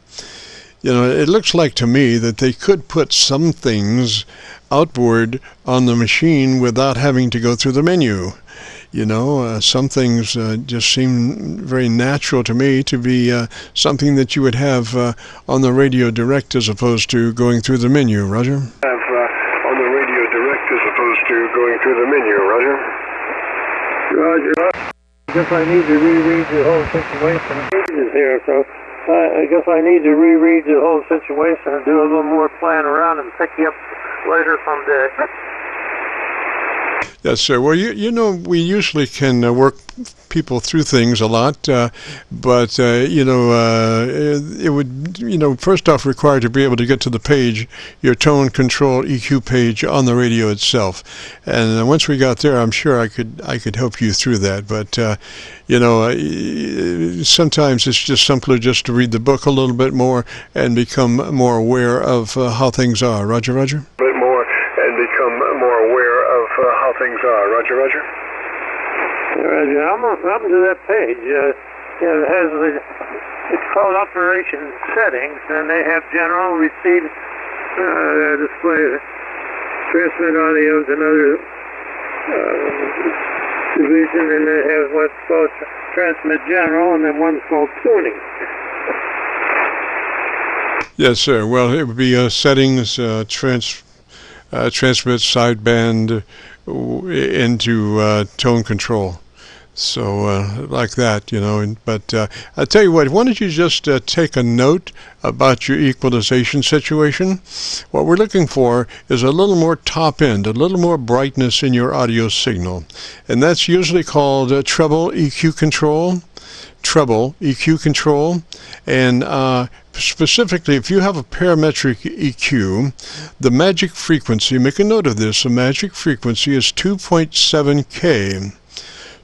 it looks like to me that they could put some things outboard on the machine without having to go through the menu. Some things just seem very natural to me to be something that you would have on the radio direct as opposed to going through the menu. Roger? On the radio direct as opposed to going through the menu. Roger? Roger. I guess I need to reread the whole situation. Pages here, so I guess I need to reread the whole situation and do a little more playing around and pick you up later someday. Yes, sir. Well, we usually can work people through things a lot, but it would, first off, require to be able to get to the page, your tone control EQ page on the radio itself. And once we got there, I'm sure I could help you through that. But sometimes it's just simpler just to read the book a little bit more and become more aware of how things are. Roger, Roger? A bit more and become more aware of how things are. Roger, Roger? Roger, I'm up to that page. It has it's called Operation Settings, and they have General, Receive, Display, Transmit Audio, another division, and they have what's called Transmit General, and then one's called Tuning. Yes, sir. Well, it would be settings, transmit sideband into tone control. So like that, But I tell you what, why don't you just take a note about your equalization situation? What we're looking for is a little more top end, a little more brightness in your audio signal. And that's usually called treble EQ control. Treble EQ control. And specifically, if you have a parametric EQ, the magic frequency, make a note of this, the magic frequency is 2.7K.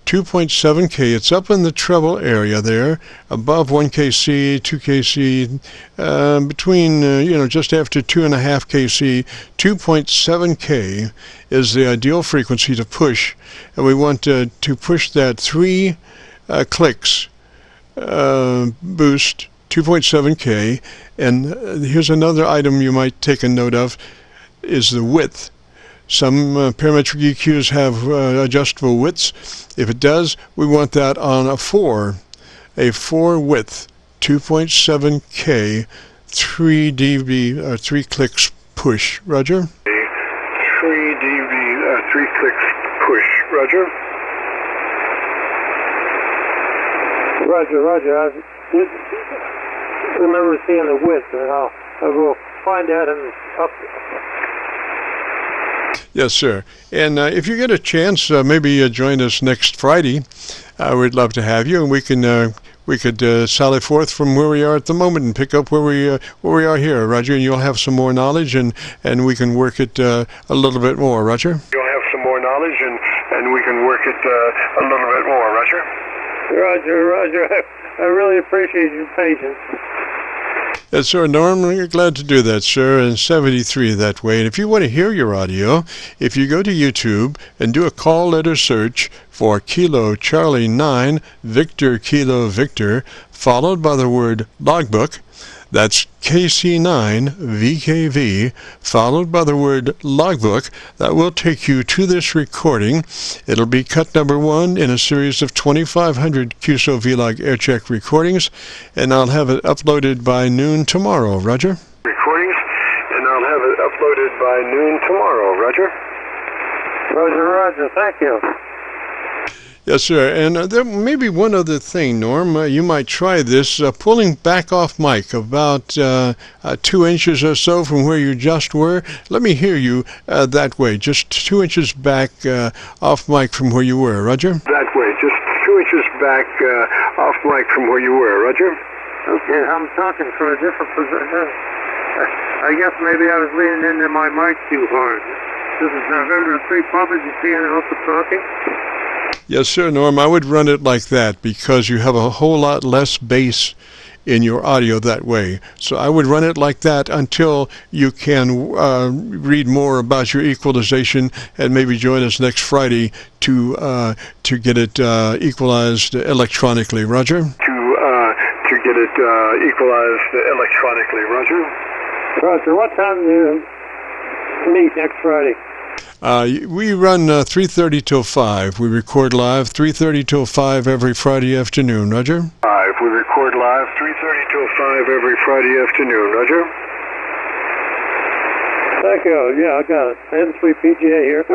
2.7K, it's up in the treble area there, above 1KC, 2KC, between, just after 2.5 KC, 2.7K is the ideal frequency to push. And we want to push that 3 clicks boost, 2.7K. And here's another item you might take a note of, is the width. Some parametric EQs have adjustable widths. If it does, we want that on a 4 width, 2.7K, 3 dB, 3 clicks push. Roger? 3 dB, 3 clicks push. Roger? Roger. remember seeing the width, and I'll go find that and up. Yes, sir. And if you get a chance, maybe join us next Friday. We'd love to have you, and we could sally forth from where we are at the moment and pick up where we are here, Roger. And you'll have some more knowledge, and we can work it a little bit more, Roger. You'll have some more knowledge, and we can work it a little bit more, Roger. Roger. I really appreciate your patience. Yes, sir. Norm, we're glad to do that, sir, and 73 that way. And if you want to hear your audio, if you go to YouTube and do a call letter search for Kilo Charlie 9 Victor Kilo Victor, followed by the word logbook, that's KC9VKV, followed by the word logbook. That will take you to this recording. It'll be cut number 1 in a series of 2,500 Qso-Vlog Aircheck recordings, and I'll have it uploaded by noon tomorrow, Roger. Recordings, and I'll have it uploaded by noon tomorrow, Roger. Roger, thank you. Yes, sir. And there may be one other thing, Norm. You might try this, pulling back off mic about 2 inches or so from where you just were. Let me hear you that way, just 2 inches back off mic from where you were, Roger. That way, just 2 inches back off mic from where you were, Roger. Okay, I'm talking from a different position. I guess maybe I was leaning into my mic too hard. This is November 3 Public, you see anyone else talking? Yes, sir, Norm. I would run it like that because you have a whole lot less bass in your audio that way. So I would run it like that until you can read more about your equalization, and maybe join us next Friday to get it equalized electronically, Roger. To get it equalized electronically, Roger. Roger, what time do you meet next Friday? We run 3:30 till 5. We record live 3:30 till 5 every Friday afternoon, Roger. 5. We record live 3:30 till 5 every Friday afternoon, Roger. Thank you. Yeah, I got it. N3 PGA here.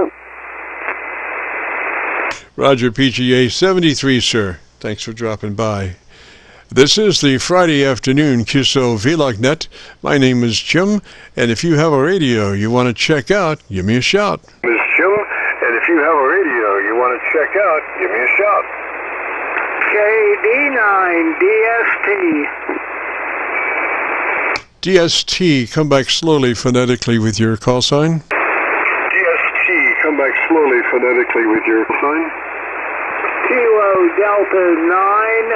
Roger, PGA 73, sir. Thanks for dropping by. This is the Friday afternoon Qso-Vlog Net. My name is Jim, and if you have a radio you want to check out, give me a shout. This is Jim, and if you have a radio you want to check out, give me a shout. KD9 DST. DST, come back slowly phonetically with your call sign. DST, come back slowly phonetically with your sign. Kilo Delta 9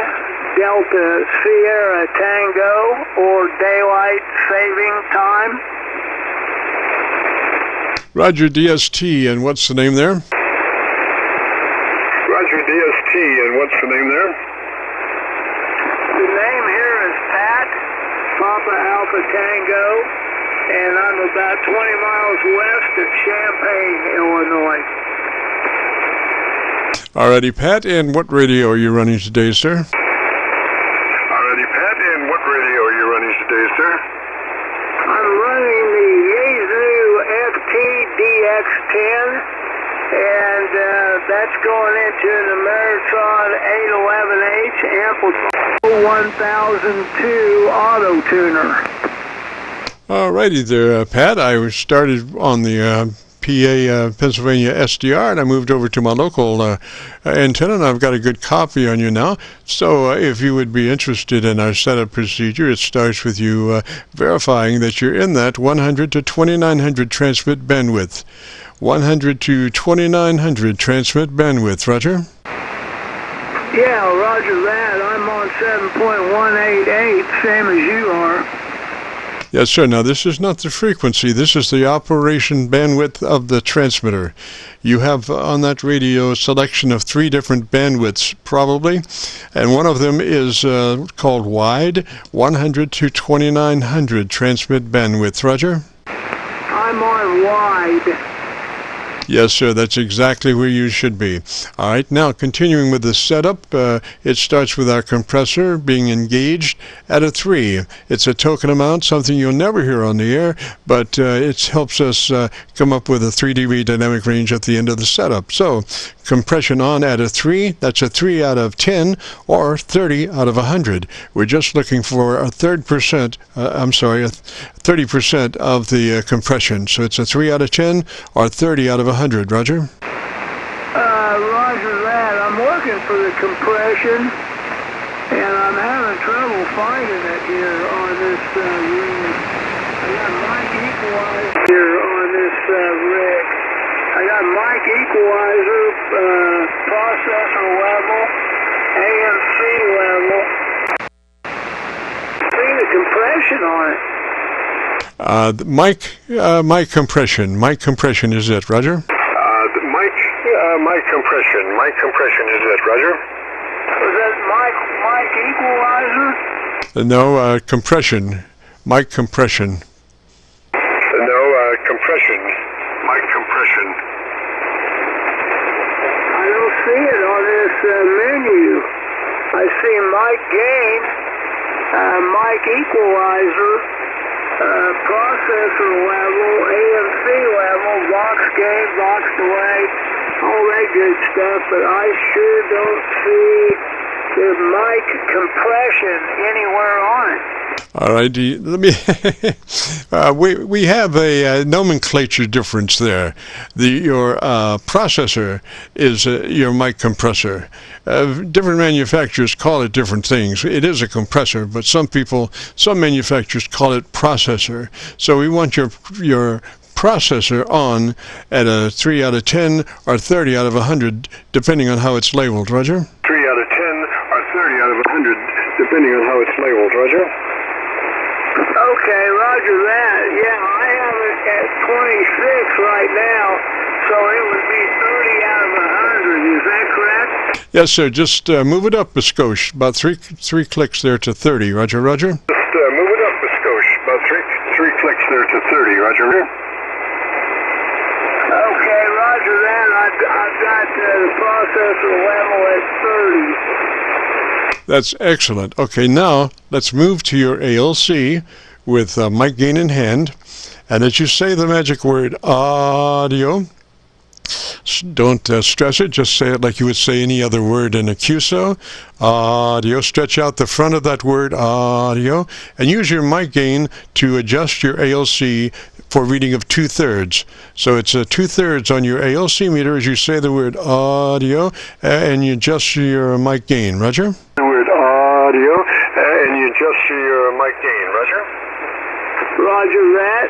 Delta Sierra Tango, or daylight saving time. Roger, DST, and what's the name there? Roger, DST, and what's the name there? The name here is Pat, Papa Alpha Tango, and I'm about 20 miles west of Champaign, Illinois. Alrighty, Pat, and what radio are you running today, sir? I'm running the Yaesu FT-DX10, and that's going into the Marathon 811H amplitude 1002 auto tuner. Alrighty there, Pat. I started on the PA Pennsylvania SDR, and I moved over to my local antenna, and I've got a good copy on you now. So if you would be interested in our setup procedure, it starts with you verifying that you're in that 100 to 2900 transmit bandwidth. 100 to 2900 transmit bandwidth, Roger? Yeah, roger that. I'm on 7.188, same as you are. Yes, sir. Now, this is not the frequency. This is the operation bandwidth of the transmitter. You have on that radio a selection of 3 different bandwidths, probably, and one of them is called wide, 100 to 2900 transmit bandwidth. Roger? I'm on wide. Yes, sir, that's exactly where you should be. All right, now continuing with the setup, it starts with our compressor being engaged at a 3. It's a token amount, something you'll never hear on the air, but it helps us come up with a 3 dB dynamic range at the end of the setup. So compression on at a 3, that's a 3 out of 10, or 30 out of 100. We're just looking for a 30% of the compression. So it's a 3 out of 10 or 30 out of 100. Roger? Roger that. I'm looking for the compression, and I'm having trouble finding it here on this rig. I got mic equalizer here on this rig. I got mic equalizer, processor level, ANC level. See the compression on it. Mic compression is it, Roger? Mic compression is it, Roger? Was that mic equalizer? No, compression. Mic compression. No, compression. Mic compression. I don't see it on this menu. I see mic gain, mic equalizer, processor level, ANC level, box gain, box delay, all that good stuff, but I sure don't see the mic compression anywhere on it. All right, let me. We have a nomenclature difference there. Your processor is your mic compressor. Different manufacturers call it different things. It is a compressor, but some manufacturers call it processor. So we want your processor on at a 3 out of 10 or 30 out of 100, depending on how it's labeled. Roger? 3 out of 10 or 30 out of 100, depending on how it's labeled. Roger? Okay, roger that. Yeah, I have it at 26 right now, so it would be 30 out of 100. Is that correct? Yes, sir. Just move it up a skosh, about three clicks there to 30. Roger, Roger? Just move it up a skosh, about three clicks there to 30. Roger? Okay, roger that. I've got the processor level at 30. That's excellent. Okay, now let's move to your ALC with mic gain in hand. And as you say the magic word audio, don't stress it. Just say it like you would say any other word in a QSO. Audio. Stretch out the front of that word audio. And use your mic gain to adjust your ALC for reading of 2/3. So it's a 2/3 on your ALC meter as you say the word audio, and you adjust your mic gain. Roger? The word audio, and you adjust your mic gain. Roger? Roger that.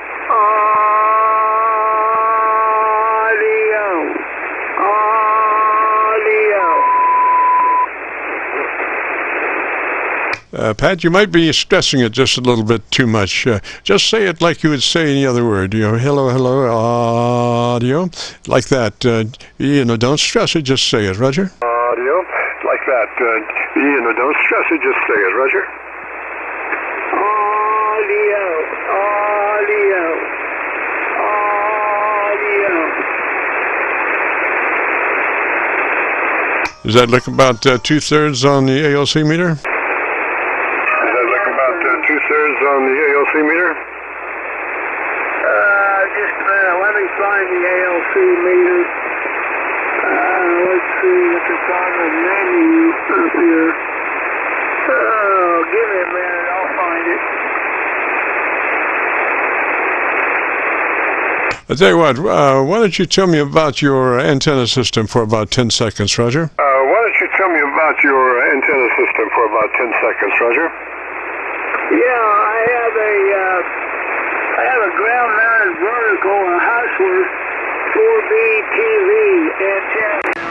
Audio. Pat, you might be stressing it just a little bit too much. Just say it like you would say any other word. Hello, hello, audio, like that. Don't stress it. Just say it. Roger. Audio, like that. Don't stress it. Just say it. Roger. Audio. Does that look about 2/3 on the ALC meter? Does that look about 2/3 on the ALC meter? Just a minute. Let me find the ALC meter. Let's see if it's on the menu up here. Oh, give me a minute. I'll find it. I'll tell you what, why don't you tell me about your antenna system for about 10 seconds, Roger? Why don't you tell me about your antenna system for about 10 seconds, Roger? Yeah, I have a ground-mounted vertical, a Hustler 4B TV antenna.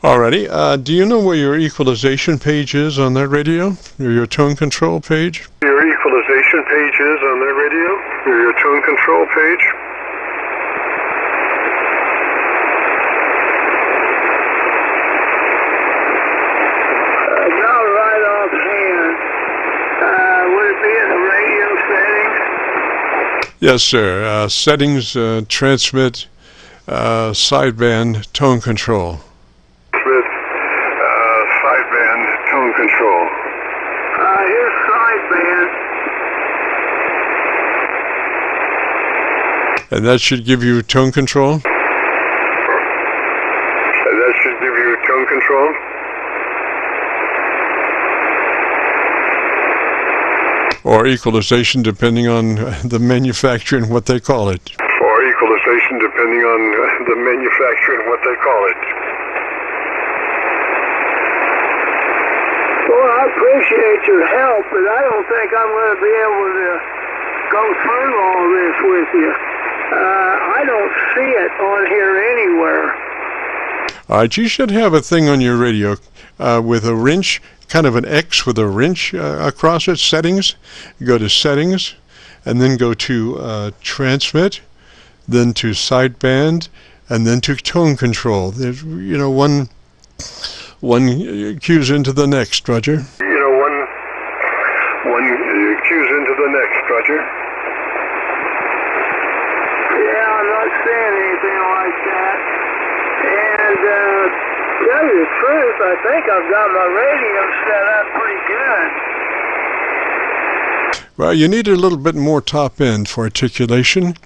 Alrighty, do you know where your equalization page is on that radio? Or your tone control page? Your equalization page is on that radio? Or your tone control page? Not right offhand. Would it be in the radio settings? Yes, sir. Settings, transmit, sideband, tone control. Sideband, tone control. Here's sideband. And that should give you tone control? That should give you tone control. Or equalization, depending on the manufacturer and what they call it. Or equalization, depending on the manufacturer and what they call it. Well, I appreciate your help, but I don't think I'm going to be able to go through all this with you. I don't see it on here anywhere. All right, you should have a thing on your radio with a wrench, kind of an X with a wrench across it, settings. You go to settings, and then go to transmit, then to sideband, and then to tone control. There's, you know, one cues into the next, Roger. You know, one cues into the next, Roger. Yeah, I'm not seeing anything like that. And tell you the truth, I think I've got my radio set up pretty good. Well, you need a little bit more top end for articulation.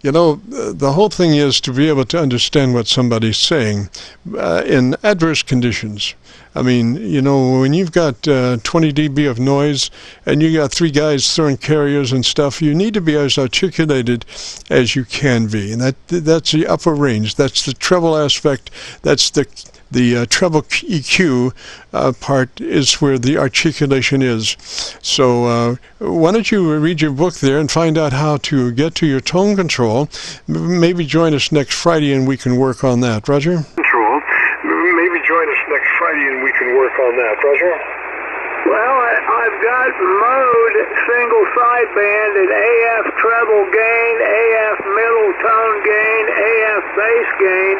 You know, the whole thing is to be able to understand what somebody's saying in adverse conditions. I mean, you know, when you've got 20 dB of noise and you got 3 guys throwing carriers and stuff, you need to be as articulated as you can be. And that's the upper range. That's the treble aspect. That's the treble EQ part is where the articulation is. So why don't you read your book there and find out how to get to your tone control. Maybe join us next Friday and we can work on that. Roger? Control. Maybe join us next Friday and we can work on that. Roger? Well, I've got mode single sideband and AF treble gain, AF middle tone gain, AF bass gain,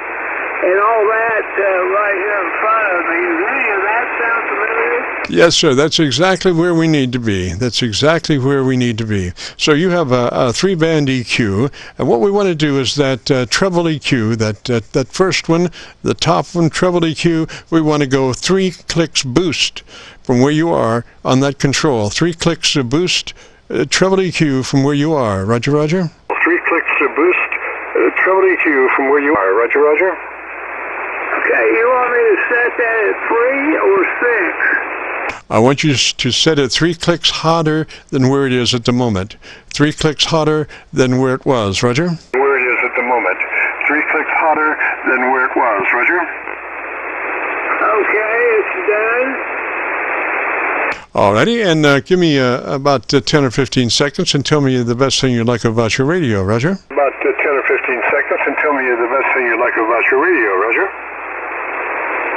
and all that right here in front of me. Does any of that sound familiar? Yes, sir. That's exactly where we need to be. That's exactly where we need to be. So you have a 3-band EQ, and what we want to do is that treble EQ, that first one, the top one, treble EQ, we want to go 3 clicks boost from where you are on that control. 3 clicks boost, treble EQ from where you are. Roger, Roger? 3 clicks boost, treble EQ from where you are. Roger, Roger? Okay, you want me to set that at 3 or 6? I want you to set it 3 clicks hotter than where it is at the moment. 3 clicks hotter than where it was. Roger? Where it is at the moment. 3 clicks hotter than where it was. Roger? Okay, it's done. Alrighty, and give me about 10 or 15 seconds and tell me the best thing you like about your radio. Roger? About 10 or 15 seconds and tell me the best thing you like about your radio. Roger?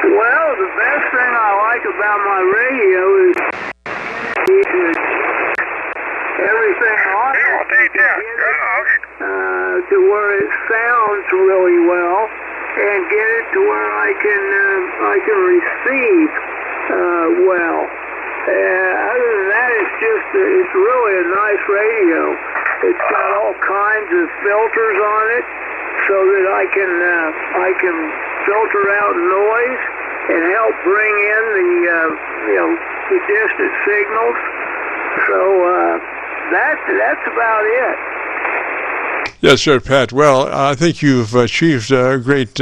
Well, the best thing I like about my radio is everything on it to where it sounds really well, and get it to where I can receive well. Other than that, it's really a nice radio. It's got all kinds of filters on it, so that I can filter out noise and help bring in the distant signals. So that's about it. Yes, sir, Pat. Well, I think you've achieved a great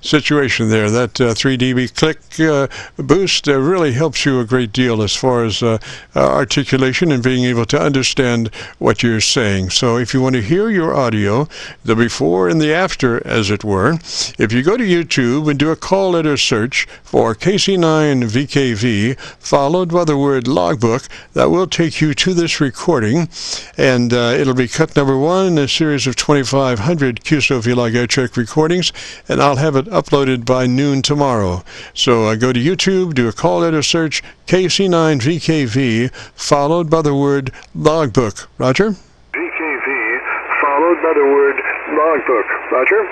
situation there. That 3 dB click boost really helps you a great deal as far as articulation and being able to understand what you're saying. So if you want to hear your audio, the before and the after, as it were, if you go to YouTube and do a call letter search for KC9VKV, followed by the word logbook, that will take you to this recording, and it'll be cut number 1 in a series of 2,500 Qso-Vlog Aircheck recordings, and I'll have it uploaded by noon tomorrow. So go to YouTube, do a call letter search, KC9VKV, followed by the word logbook. Roger? VKV, followed by the word logbook. Roger?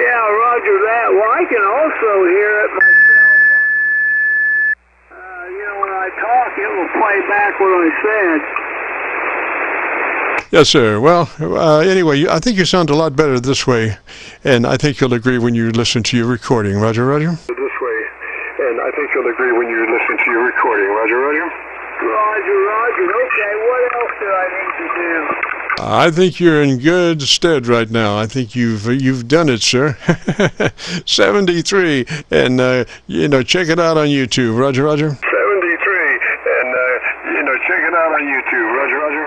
Yeah, roger that. Well, I can also hear it myself. When I talk, it will play back what I said. Yes, sir. Well, anyway, I think you sound a lot better this way, and I think you'll agree when you listen to your recording. Roger, Roger? This way, and I think you'll agree when you listen to your recording. Roger, Roger? Roger, roger. Okay, what else do I need to do? I think you're in good stead right now. I think you've done it, sir. 73, and check it out on YouTube. Roger, Roger. 73, and check it out on YouTube. Roger, Roger.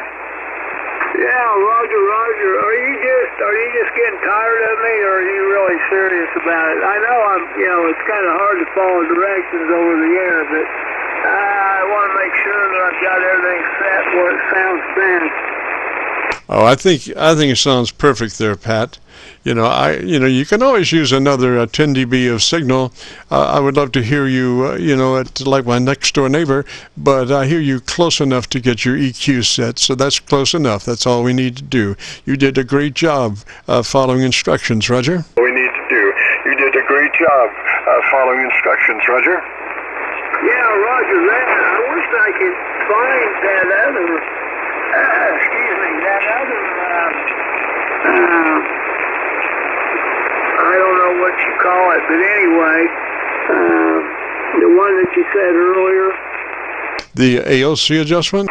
Yeah, Roger, Roger. Are you just getting tired of me, or are you really serious about it? I know it's kind of hard to follow directions over the air, but I want to make sure that I've got everything set where it sounds best. Oh, I think it sounds perfect there, Pat. You can always use another 10 dB of signal. I would love to hear you, at like my next door neighbor, but I hear you close enough to get your EQ set, so that's close enough. That's all we need to do. You did a great job following instructions, Roger. We need to do. You did a great job following instructions, Roger. Yeah, Roger that. I wish I could find that other, I don't know what you call it, but anyway, the one that you said earlier. The AOC adjustment?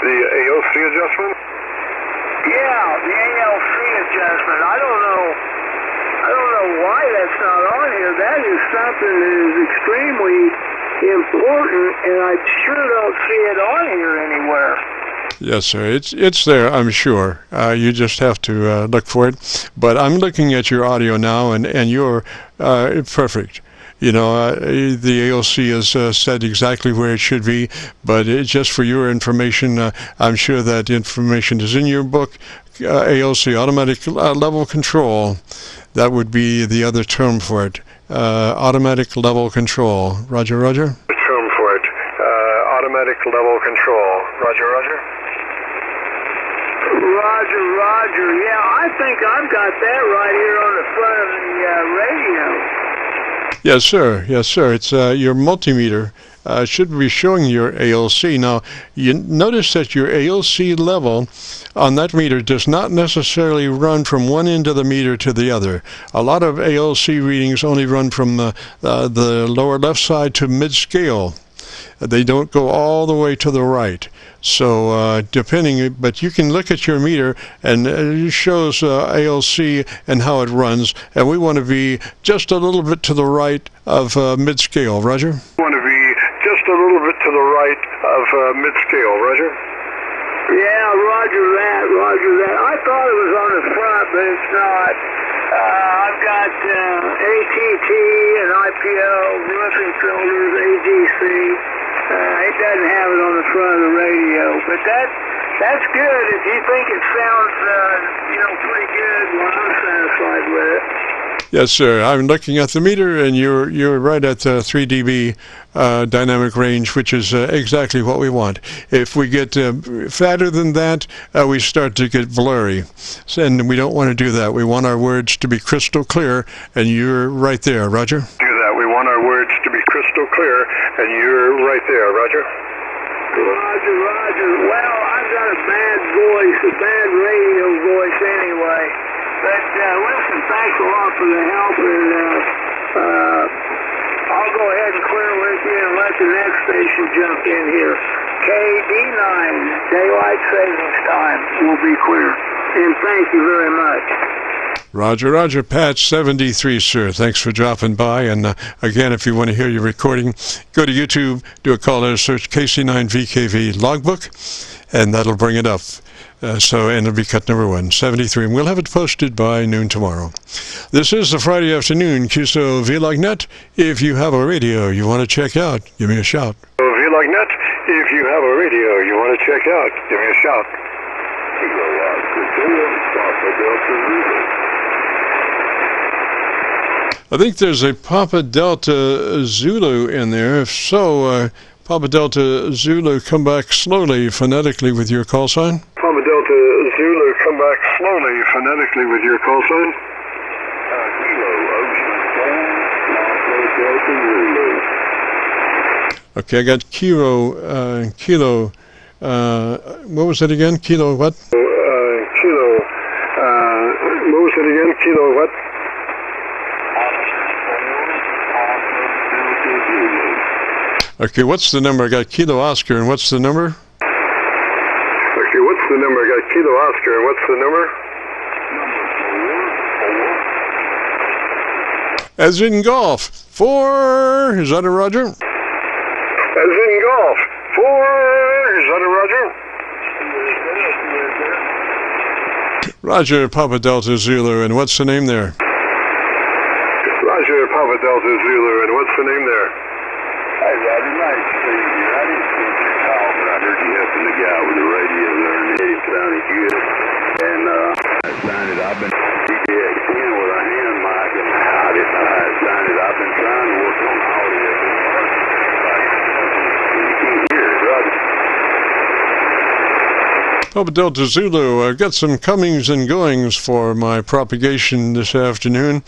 The AOC adjustment? Yeah, the ALC adjustment. I don't know why that's not on here. That is something that is extremely important, and I sure don't see it on here anywhere. Yes, sir. It's there, I'm sure. You just have to look for it. But I'm looking at your audio now, and you're perfect. The AOC is set exactly where it should be, but it's just for your information. I'm sure that information is in your book. AOC, automatic level control. That would be the other term for it. Automatic level control. Roger, Roger. The term for it. Automatic level control. Roger, Roger. Roger, Roger. Yeah, I think I've got that right here on the front of the radio. Yes, sir. Yes, sir. It's your multimeter should be showing your ALC. Now, you notice that your ALC level on that meter does not necessarily run from one end of the meter to the other. A lot of ALC readings only run from the lower left side to mid-scale. They don't go all the way to the right. So but you can look at your meter, and it shows ALC and how it runs, and we want to be just a little bit to the right of mid-scale. Roger? We want to be just a little bit to the right of mid-scale. Roger? Yeah, roger that, roger that. I thought it was on the front, but it's not. I've got ATT and IPO, roofing filters, AGC. It doesn't have it on the front of the radio, but that's good. If you think it sounds, pretty good, well, I'm satisfied with it. Yes, sir. I'm looking at the meter, and you're right at 3 dB dynamic range, which is exactly what we want. If we get fatter than that, we start to get blurry, and we don't want to do that. We want our words to be crystal clear, and you're right there, Roger. Do that. We want our words to be crystal clear, and you're right there, Roger. Roger, Roger. Well, I've got a bad voice, a bad radio voice anyway. But listen, thanks a lot for the help, and I'll go ahead and clear with you and let the next station jump in here. KD9, daylight savings time, will be clear. And thank you very much. Roger, Roger. Patch 73, sir. Thanks for dropping by. And again, if you want to hear your recording, go to YouTube, do a call letter search KC9VKV logbook, and that'll bring it up. And it'll be cut number 173, and we'll have it posted by noon tomorrow. This is the Friday afternoon Qso-Vlog net. If you have a radio you want to check out, give me a shout. Qso-Vlog net. If you have a radio you want to check out, give me a shout. I think there's a Papa Delta Zulu in there. If so, Papa Delta Zulu, come back slowly phonetically with your call sign. Papa Delta Zulu, come back slowly phonetically with your call sign. Okay, I got kilo, what was it again? Kilo what? What was it again? Kilo what? Okay, what's the number? I got Kilo Oscar, and what's the number? the number? I got Kilo Oscar, and what's the number? As in golf. 4. Is that a Roger? As in golf. 4. Is that a Roger? Roger, Papa Delta Zulu, and what's the name there? Roger, Papa Delta Zulu, and what's the name there? Hey, Roger, nice to see you here. I didn't see your call, but I heard you helping the guy with the radio there, and it sounded good. And I signed it. I've been DX10 with a hand mic, and I didn't know how to sign it. I've been trying to work on the audio. You can't hear it, Roger. Papa Delta Zulu, I've got some comings and goings for my propagation this afternoon,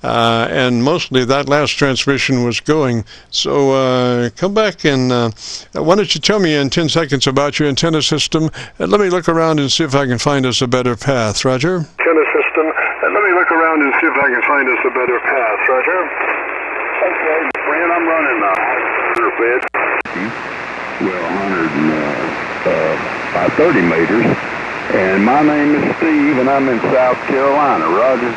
and mostly that last transmission was going. So come back and why don't you tell me in 10 seconds about your antenna system, and let me look around and see if I can find us a better path. Roger? Antenna system, and let me look around and see if I can find us a better path. Roger? Okay, friend, I'm running a 100 bed. Well, 130 meters. And my name is Steve, and I'm in South Carolina. Roger.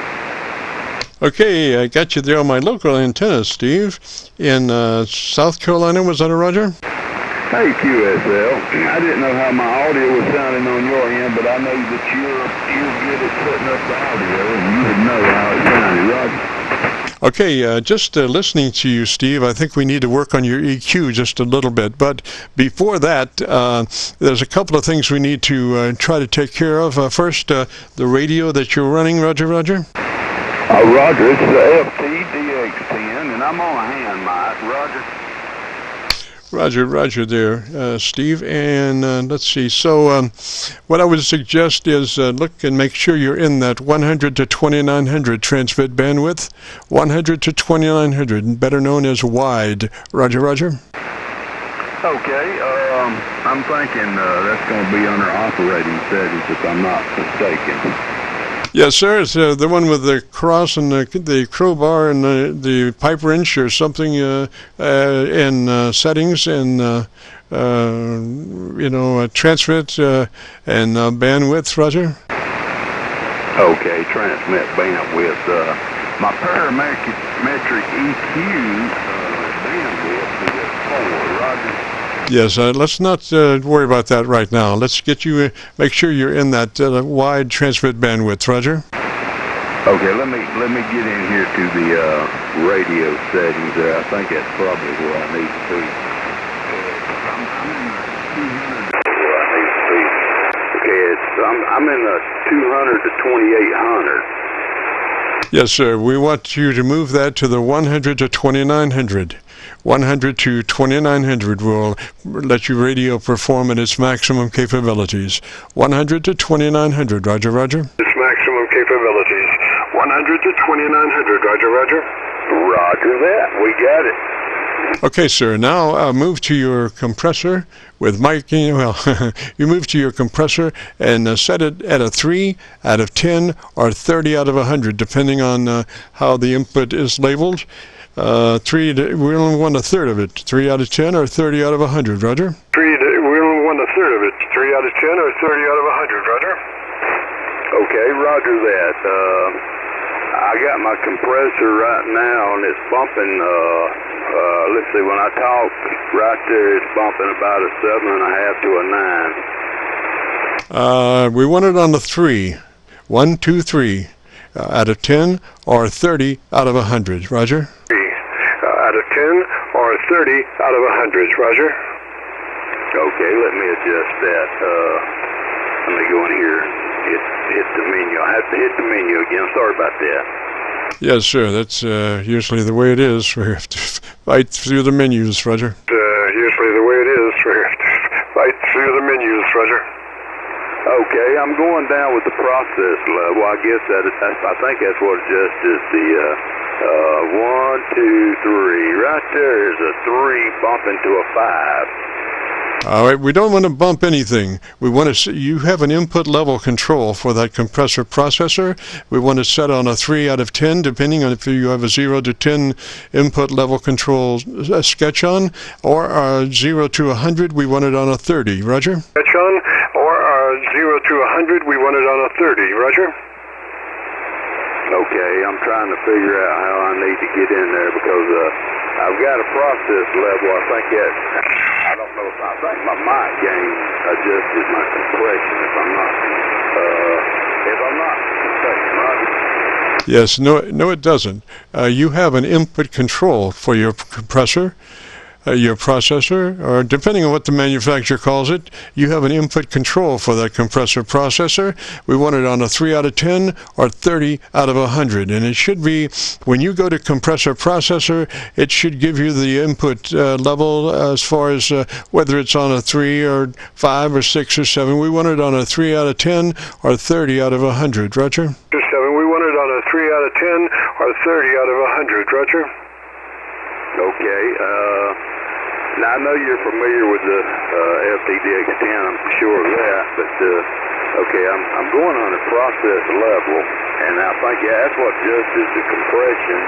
Okay, I got you there on my local antenna, Steve. In South Carolina, was that a Roger? Hey, QSL. I didn't know how my audio was sounding on your end, but I know that you're good at setting up the audio, and you would know how it sounded, Roger. Okay, just listening to you, Steve, I think we need to work on your EQ just a little bit. But before that, there's a couple of things we need to try to take care of. First, the radio that you're running, Roger, Roger? Roger, it's the FTDX10, and I'm on a hand mic, Roger. Roger there, Steve. And let's see. So what I would suggest is look and make sure you're in that 100 to 2900 transmit bandwidth. 100 to 2900, better known as wide. Roger. Okay, I'm thinking that's going to be under operating settings if I'm not mistaken. Yes, sir. It's the one with the cross and the crowbar and the pipe wrench or something in settings and transmit and bandwidth. Roger. Okay, transmit bandwidth. My parametric EQ bandwidth is at 4. Roger. Yes, let's not worry about that right now. Let's get you, make sure you're in that wide transmit bandwidth, Roger. Okay, let me get in here to the radio settings there. I think that's probably where I need to be. Okay, I'm in the 200 to 2800. Yes, sir. We want you to move that to the 100 to 2900. 100 to 2900 will let your radio perform at its maximum capabilities. 100 to 2900, Roger. Its maximum capabilities. 100 to 2900, Roger. Roger that. We got it. Okay, sir. Now move to your compressor with miking. Well, you move to your compressor and set it at a 3 out of 10 or 30 out of 100, depending on how the input is labeled. We only want a third of it. 3 out of 10 or 30 out of 100, Roger? We only want a third of it. 3 out of 10 or 30 out of 100, Roger? Okay, Roger that. I got my compressor right now, and it's bumping, let's see, when I talk right there, it's bumping about a 7.5 to a 9. We want it on the 3. 1, 2, 3 out of 10 or 30 out of 100, Roger? Out of 10 or 30 out of 100, Roger? Okay, let me adjust that. Let me go in here. Hit the menu. I have to hit the menu again. Sorry about that. Yes, sir. That's usually the way it is. We have to fight through the menus, Roger. Usually the way it is. We have to fight through the menus, Roger. Okay, I'm going down with the process level. I guess I think that's what adjusts is the 1, 2, 3. Right there is a 3 bumping to a 5. All right, we don't want to bump anything. We want to. You have an input level control for that compressor processor. We want to set on a 3 out of 10, depending on if you have a 0 to 10 input level control sketch on, or 0 to 100. We want it on a 30. Roger. Sketch on, or 0 to 100, we want it on a 30. Roger? Okay, I'm trying to figure out how I need to get in there because I've got a process level. I think that, I don't know if I think my mic gain adjusted my compression if I'm not mistaken, Roger. Yes, no, it doesn't. You have an input control for your compressor, your processor, or depending on what the manufacturer calls it, you have an input control for that compressor processor. We want it on a 3 out of 10 or 30 out of 100. And it should be, when you go to compressor processor, it should give you the input level as far as whether it's on a 3 or 5 or 6 or 7. We want it on a 3 out of 10 or 30 out of 100. Roger? 7, we want it on a 3 out of 10 or 30 out of 100. Roger? Okay, now I know you're familiar with the FTDX10, I'm sure of that, but okay, I'm going on a process level, and I think that's what adjusts the compression.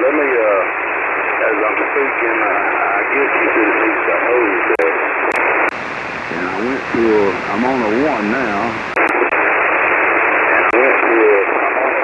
Let me, as I'm speaking, I guess you should have seen the hose there. And I went to I'm on a 1 now. And I went to I'm on a 1 now.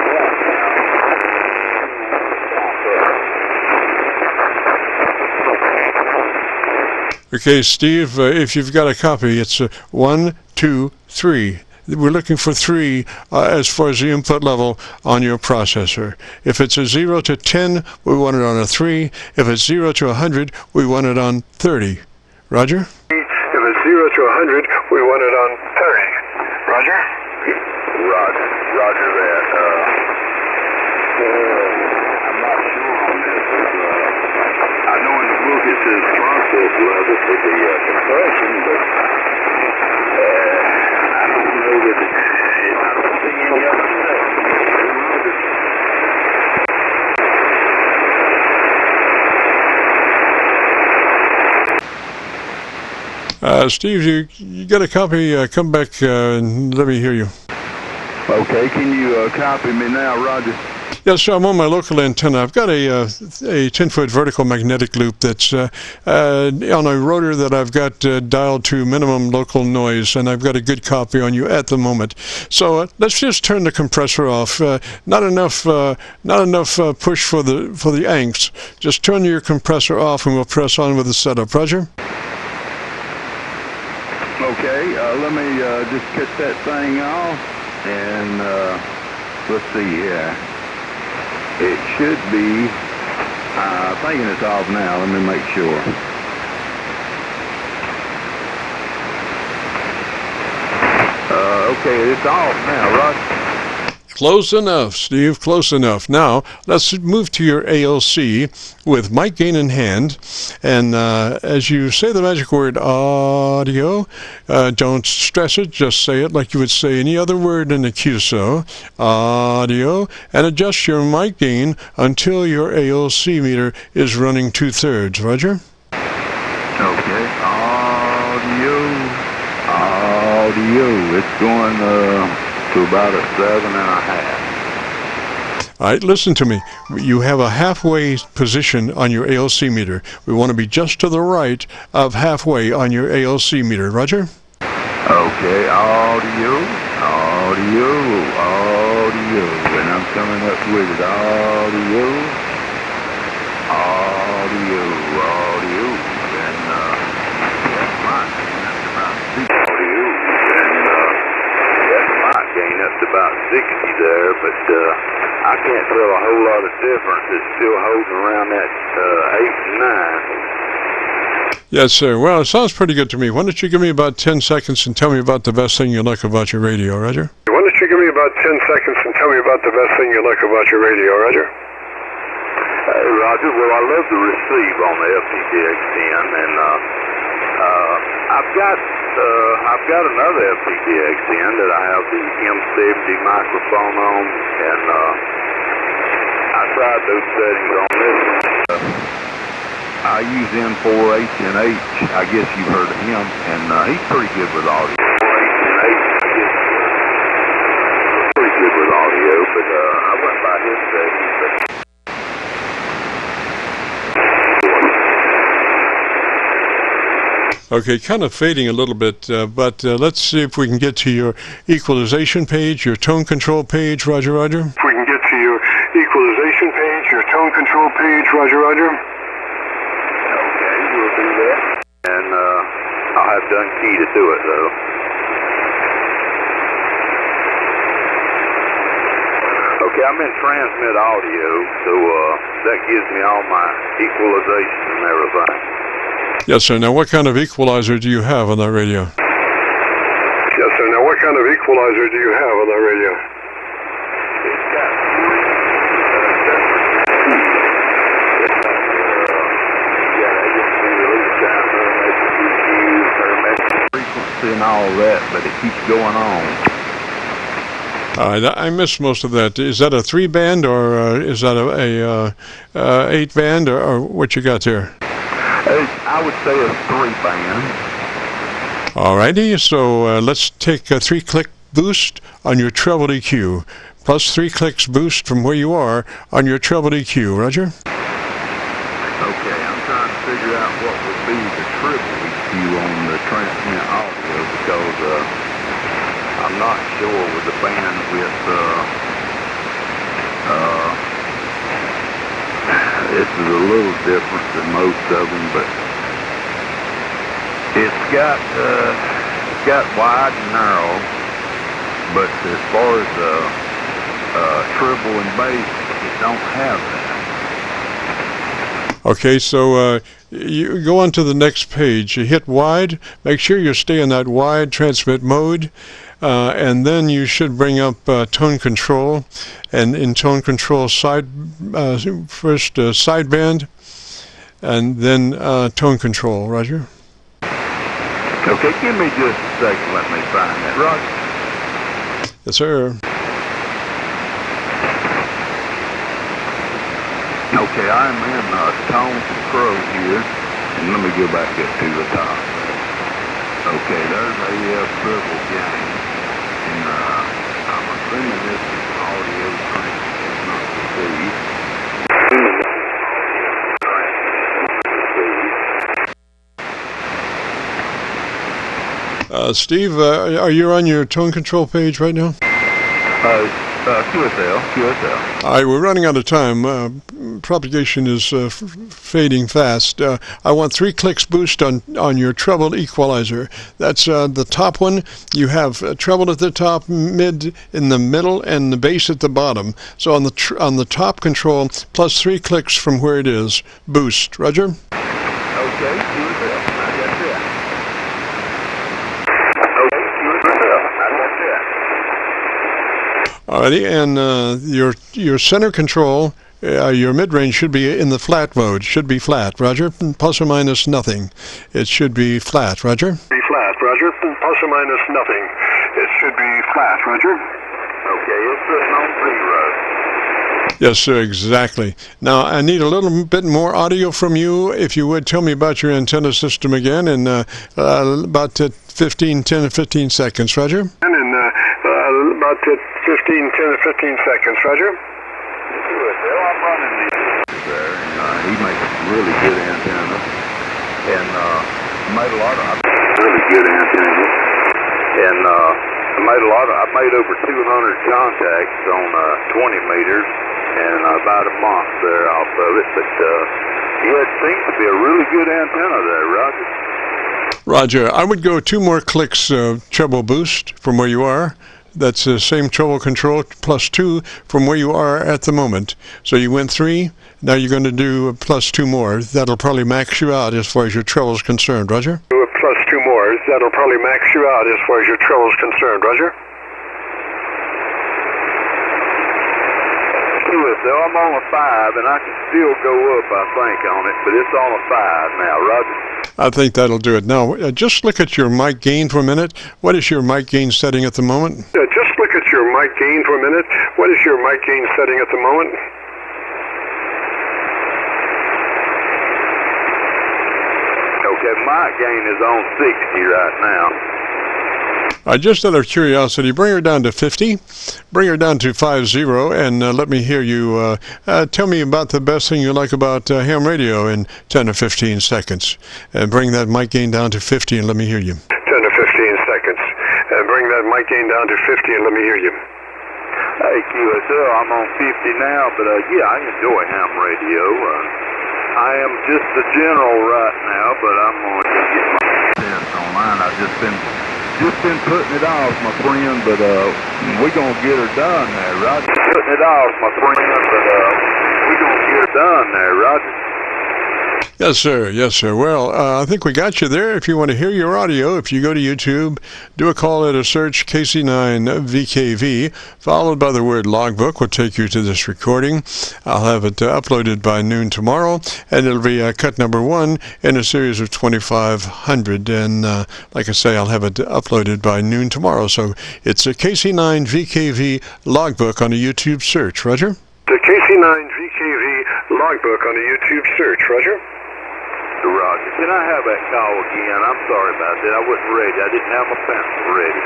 Okay, Steve, if you've got a copy, it's 1, 2, 3. We're looking for 3 as far as the input level on your processor. If it's a 0 to 10, we want it on a 3. If it's 0 to 100, we want it on 30. Roger? If it's 0 to 100, we want it on 30. Roger? Roger that. I'm not sure on this. I know in the book it says process level for the compression, but I don't know that I don't see any other steps. Steve, you got a copy? Come back and let me hear you. Okay, can you copy me now, Roger? Yes, sir, I'm on my local antenna. I've got a 10-foot vertical magnetic loop that's on a rotor that I've got dialed to minimum local noise, and I've got a good copy on you at the moment. So let's just turn the compressor off. Not enough push for the angst. Just turn your compressor off, and we'll press on with the setup. Roger? Okay, let me just cut that thing off, and let's see here. It should be, I'm thinking it's off now. Let me make sure. Okay, it's off now, Russ. Close enough, Steve, close enough. Now, let's move to your ALC with mic gain in hand. And as you say the magic word audio, don't stress it, just say it like you would say any other word in the QSO, audio, and adjust your mic gain until your ALC meter is running 2/3. Roger? Okay, audio. It's going to about a 7.5. All right, listen to me. You have a halfway position on your ALC meter. We want to be just to the right of halfway on your ALC meter. Roger? Okay, audio. And I'm coming up with it. Audio. And that's mine. That's about 60. Audio. And that's my gain up to about 60 there, but I can't tell a whole lot of difference. It's still holding around that 8 and 9. Yes, sir. Well, it sounds pretty good to me. Why don't you give me about 10 seconds and tell me about the best thing you like about your radio, Roger? Why don't you give me about 10 seconds and tell me about the best thing you like about your radio, Roger? Roger, well, I love to receive on the FTDX10, and I've got another FTDX10 that I have the M70 microphone on, and I tried those settings on this one. I use N4H and H. I guess you've heard of him, and he's pretty good with audio. 4H and H, I guess, pretty good with audio, but I went by his settings, but Okay, kind of fading a little bit, but let's see if we can get to your equalization page, your tone control page, Roger, Roger. If we can get to your equalization page, your tone control page, Roger, Roger. Okay, we'll do that. And I'll have done key to do it, though. Okay, I'm in transmit audio, so that gives me all my equalization and everything. Yes, sir. Now, what kind of equalizer do you have on that radio? Yes, sir. Now, what kind of equalizer do you have on that radio? It's got frequency and all that, but it keeps going on. I missed most of that. Is that a 3-band or is that a 8-band or what you got there? I would say a 3-band. Alrighty, so let's take a 3-click boost on your treble EQ, plus 3 clicks boost from where you are on your treble EQ. Roger? Okay, I'm trying to figure out what would be the triple EQ on the transmit audio because I'm not sure with the bandwidth. This is a little different than most of them, but it's got wide and narrow. But as far as treble and bass, it don't have that. Okay, so you go on to the next page. You hit wide. Make sure you stay in that wide transmit mode. And then you should bring up tone control, and in tone control first sideband, and then tone control. Roger. Okay, give me just a second. Let me find that. Roger. Yes, sir. Okay, I'm in tone control here, and let me go back up to the top. Okay, there's AF triple gain. And I'm assuming this is audio transmit, not the Steve, are you on your tone control page right now? QSL. All right, we're running out of time. Propagation is fading fast. I want 3 clicks boost on your treble equalizer. That's the top one. You have treble at the top, mid in the middle, and the bass at the bottom. So on the top control, plus 3 clicks from where it is. Boost. Roger? Okay, QSL. I got that. Okay, QSL. I got that. Alrighty, and your center control, your mid-range should be in the flat mode. Should be flat, Roger. Plus or minus nothing. It should be flat, Roger. Be flat, Roger. Plus or minus nothing. It should be flat, Roger. Okay, it's sitting on 0. Yes, sir, exactly. Now, I need a little bit more audio from you. If you would, tell me about your antenna system again in about 10 to 15 seconds, Roger. And in about 10 to 15 seconds, Roger. Well, I'm running these there, and he makes really good antenna, and made a lot of really good antenna, and I made over 200 contacts on 20 meters, and about a month there off of it, but yeah, it seems to be a really good antenna there, Roger. Roger, I would go 2 more clicks treble boost from where you are. That's the same treble control plus 2 from where you are at the moment. So you went 3, now you're going to do plus 2 more. That'll probably max you out as far as your treble is concerned, Roger? Plus 2 more. That'll probably max you out as far as your treble is concerned, Roger? So I'm on a 5, and I can still go up, I think, on it, but it's on a 5 now, Roger. I think that'll do it. Now, just look at your mic gain for a minute. What is your mic gain setting at the moment? Just look at your mic gain for a minute. What is your mic gain setting at the moment? Okay, mic gain is on 60 right now. Just out of curiosity, bring her down to 50, bring her down to 50, and let me hear you. Tell me about the best thing you like about ham radio in 10 or 15 seconds. And bring that mic gain down to 50 and let me hear you. 10 to 15 seconds. And bring that mic gain down to 50 and let me hear you. Hey, QSO, I'm on 50 now, but yeah, I enjoy ham radio. I am just a general right now, but I'm going to get my test online. I've just been putting it off, my friend, but we're going to get her done there, Roger. Putting it off, my friend, but we're going to get her done there, Roger. Yes, sir. Yes, sir. Well, I think we got you there. If you want to hear your audio, if you go to YouTube, do a call it a search KC9VKV, followed by the word logbook will take you to this recording. I'll have it uploaded by noon tomorrow, and it'll be cut number 1 in a series of 2,500. And like I say, I'll have it uploaded by noon tomorrow. So it's a KC9VKV logbook on a YouTube search. Roger? The KC9VKV logbook on a YouTube search. Roger? Roger. Can I have that call again? I'm sorry about that. I wasn't ready. I didn't have my pencil ready.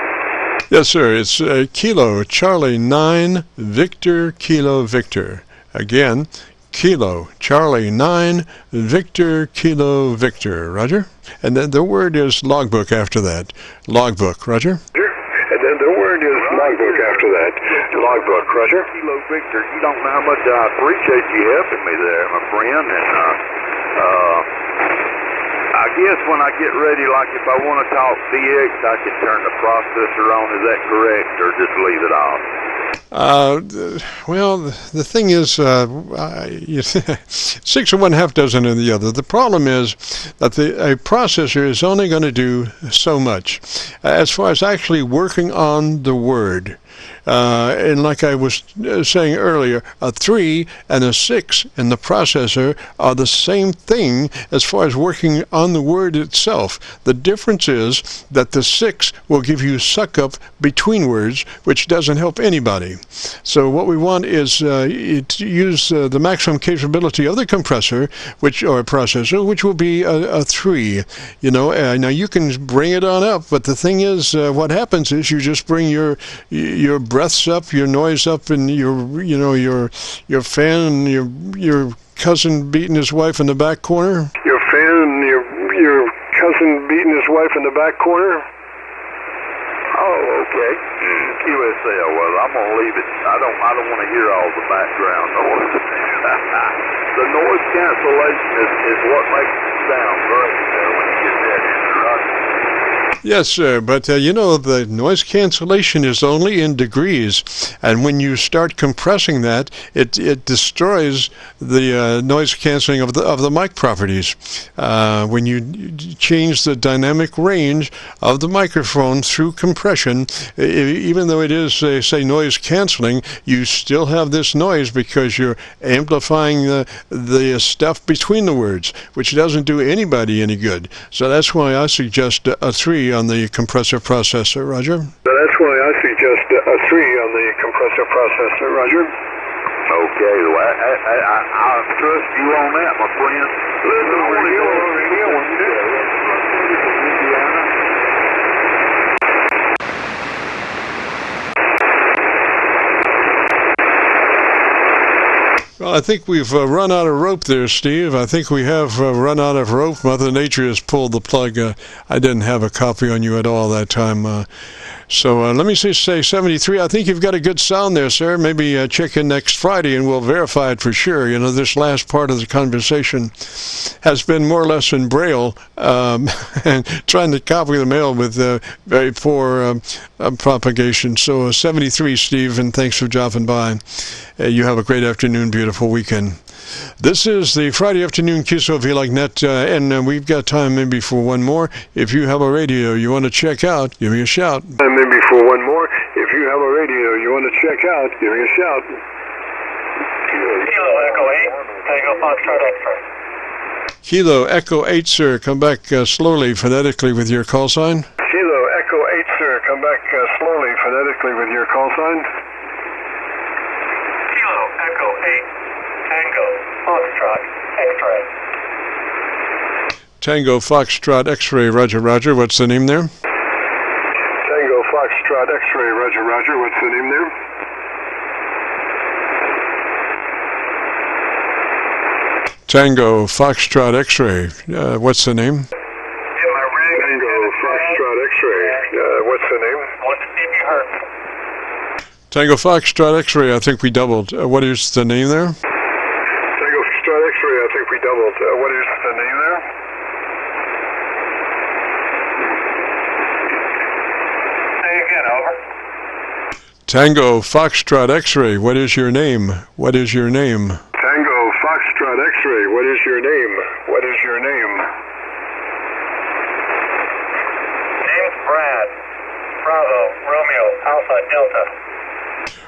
Yes, sir. It's Kilo Charlie 9 Victor Kilo Victor. Again, Kilo Charlie 9 Victor Kilo Victor. Roger? And then the word is logbook after that. Logbook. Roger? And then the word is logbook after that. Logbook. Roger? Kilo Victor, you don't know how much I appreciate you helping me there, my friend. And I guess when I get ready, like if I want to talk DX, I can turn the processor on. Is that correct, or just leave it off? Well, the thing is, 6 of one, half dozen of the other. The problem is that a processor is only going to do so much as far as actually working on the word. And like I was saying earlier, a 3 and a 6 in the processor are the same thing as far as working on the word itself. The difference is that the 6 will give you suck up between words, which doesn't help anybody. So what we want is to use the maximum capability of the compressor, or processor, which will be a 3. You know, now you can bring it on up, but the thing is, what happens is you just bring your breaths up, your noise up, and your fan, your cousin beating his wife in the back corner. Your fan, your cousin beating his wife in the back corner. Oh, okay. QSL. Well, I'm gonna leave it. I don't want to hear all the background noise. The noise cancellation is what makes it sound great there when you get that in there, right? Yes, sir, but the noise cancellation is only in degrees, and when you start compressing that, it destroys the noise canceling of the mic properties. When you change the dynamic range of the microphone through compression, even though it is, say, noise canceling, you still have this noise because you're amplifying the stuff between the words, which doesn't do anybody any good. So that's why I suggest a 3 on the compressor processor, Roger. So that's why I suggest a 3 on the compressor processor, Roger. Okay, well, I'll trust you on that, my friend. Listen, I want to go over here when you do it. Well, I think we've run out of rope there, Steve. I think we have run out of rope. Mother Nature has pulled the plug. I didn't have a copy on you at all that time. So let me say 73. I think you've got a good sound there, sir. Maybe check in next Friday and we'll verify it for sure. You know, this last part of the conversation has been more or less in Braille, and trying to copy the mail with very poor propagation. So 73, Steve, and thanks for dropping by. You have a great afternoon, beautiful weekend. This is the Friday afternoon Qso-Vlog net, and we've got time maybe for one more. If you have a radio you want to check out, give me a shout. Maybe for one more. If you have a radio you want to check out, give me a shout. Kilo Echo 8, Tango Foxtrot X-ray. Kilo Echo 8, sir. Come back slowly, phonetically with your call sign. Kilo Echo 8, sir. Come back slowly, phonetically with your call sign. Kilo Echo 8, Tango Foxtrot X-ray. Tango Foxtrot X-ray, Roger, Roger. What's the name there? Tango Foxtrot X-ray, roger, roger. What's the name there? Tango Foxtrot X-ray. What's the name? Tango Foxtrot X-ray. What's the name? What's Stevie Hurt? Tango Foxtrot X-ray, I think we doubled. What is the name there? Tango Foxtrot X-ray, I think we doubled. What is the name there? Say again, over. Tango Foxtrot X-ray, what is your name? What is your name? Tango Foxtrot X-ray, what is your name? What is your name? Name's Brad. Bravo, Romeo, Alpha, Delta.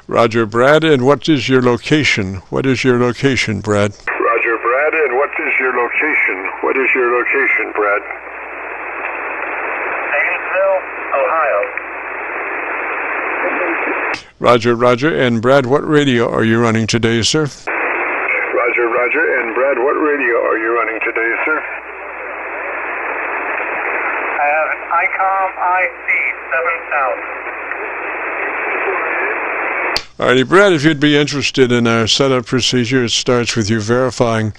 Roger, Brad, and what is your location? What is your location, Brad? Roger, Brad, and what is your location? What is your location, Brad? Haynesville, Ohio. Roger, Roger, and Brad, what radio are you running today, sir? Roger, roger, and Brad, what radio are you running today, sir? I have an ICOM IC7000. Alrighty, Brad, if you'd be interested in our setup procedure, it starts with you verifying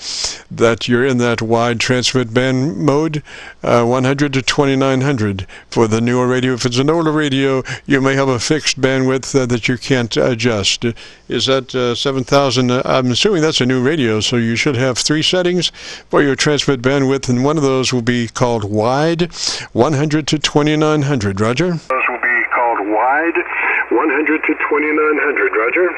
that you're in that wide transmit band mode, 100 to 2900 for the newer radio. If it's an older radio, you may have a fixed bandwidth that you can't adjust. Is that 7000? I'm assuming that's a new radio, so you should have 3 settings for your transmit bandwidth, and one of those will be called wide, 100 to 2900. Roger? Those will be called wide, 100 to 2900, roger.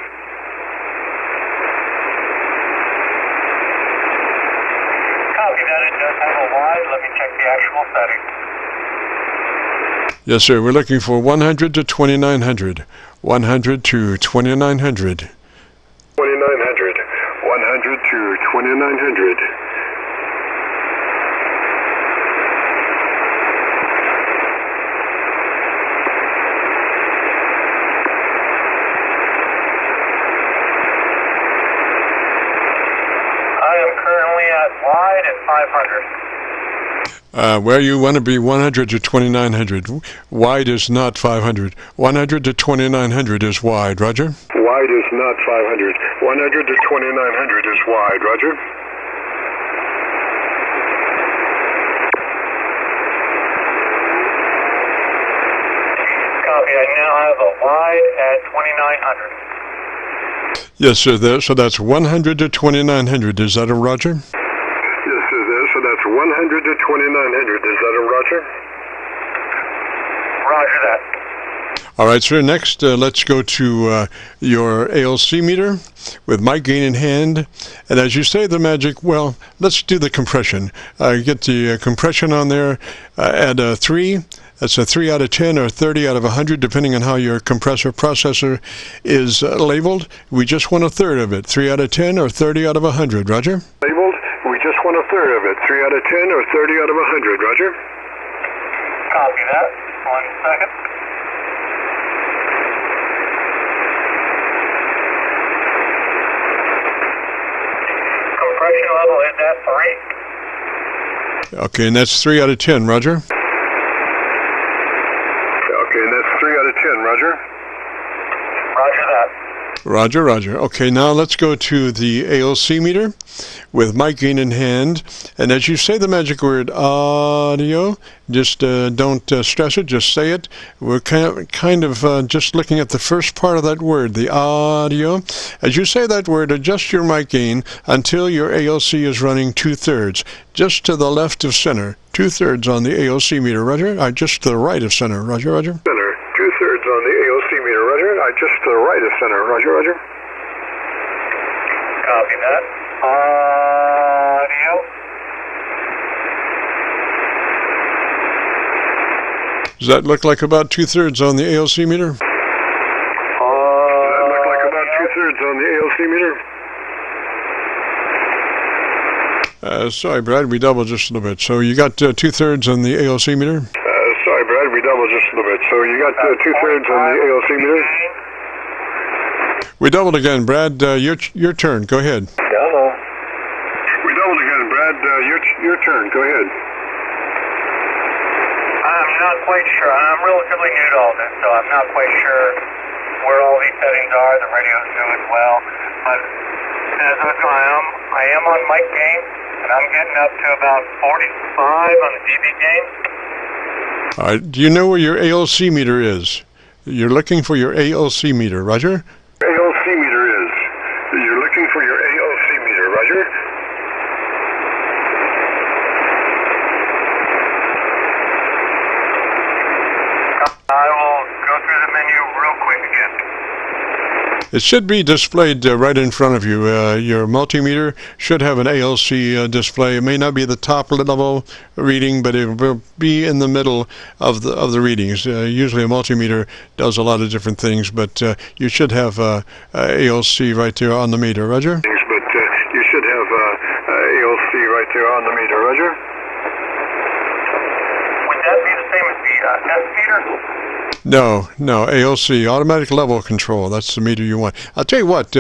Copy that. It does have a wide. Let me check the actual setting. Yes, sir. We're looking for 100 to 2900. 100 to 2900. 2900. 100 to 2900. Wide at 500. Where you want to be 100 to 2900. Wide is not 500. 100 to 2900 is wide. Roger? Wide is not 500. 100 to 2900 is wide. Roger? Copy. I now have a wide at 2900. Yes, sir. So that's 100 to 2900. Is that a Roger? Yes, sir. So that's 100 to 2900. Is that a Roger? Roger that. All right, sir. Next, let's go to your ALC meter with mic gain in hand. And as you say the magic, well, let's do the compression. Get the compression on there. Add a 3. That's a 3 out of 10 or 30 out of 100, depending on how your compressor processor is labeled. We just want a third of it. 3 out of 10 or 30 out of 100. Roger? Labeled. We just want a third of it. 3 out of 10 or 30 out of 100. Roger? Copy that. 1 second. Compression level is at 3. Okay, and that's 3 out of 10. Roger? Okay, and that's 3 out of 10. Roger? Roger that. Roger, Roger. Okay, now let's go to the ALC meter with mic gain in hand. And as you say the magic word audio, just don't stress it, just say it. We're kind of just looking at the first part of that word, the audio. As you say that word, adjust your mic gain until your ALC is running 2/3, just to the left of center. 2/3 on the ALC meter, Roger? Just to the right of center, Roger, Roger? Center. 2/3 on the ALC meter, Roger. Just to the right of center, Roger, Roger. Copy that. Audio. Does that look like about 2/3 on the ALC meter? Does that look like about 2/3 on the ALC meter? Sorry, Brad, we doubled just a little bit. So you got 2/3 on the ALC meter? Sorry, Brad, we doubled just a little bit. So you got 2/3 on the ALC meter? We doubled again, Brad. Your turn. Go ahead. Hello. We doubled again, Brad. Your turn. Go ahead. I'm not quite sure. I'm relatively new to all this, so I'm not quite sure where all these settings are. The radio's new as well. But as I am on mic gain, and I'm getting up to about 45 on the dB gain. All right. Do you know where your ALC meter is? You're looking for your ALC meter, Roger? ALC meter is. You're looking for your ALC meter, Roger? I will go through the menu real quick again. It should be displayed right in front of you. Your multimeter should have an ALC display. It may not be the top level reading, but it will be in the middle of the readings. Usually a multimeter does a lot of different things, but you should have ALC right there on the meter. Roger? But you should have ALC right there on the meter, Roger? Would that be the same as the S meter? No, ALC, automatic level control. That's the meter you want. I'll tell you what,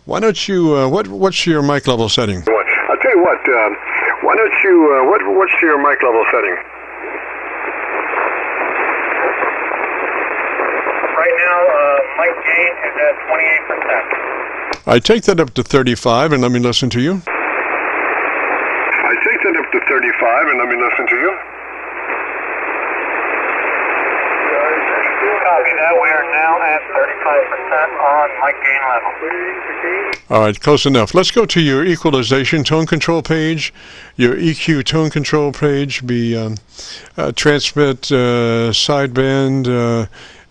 why don't you, what's your mic level setting? I'll tell you what, why don't you, what's your mic level setting? Right now, mic gain is at 28%. I take that up to 35 and let me listen to you. I take that up to 35 and let me listen to you. Copy that. We are now at 35% on mic gain level. All right, close enough. Let's go to your equalization tone control page. Your EQ tone control page be transmit, sideband,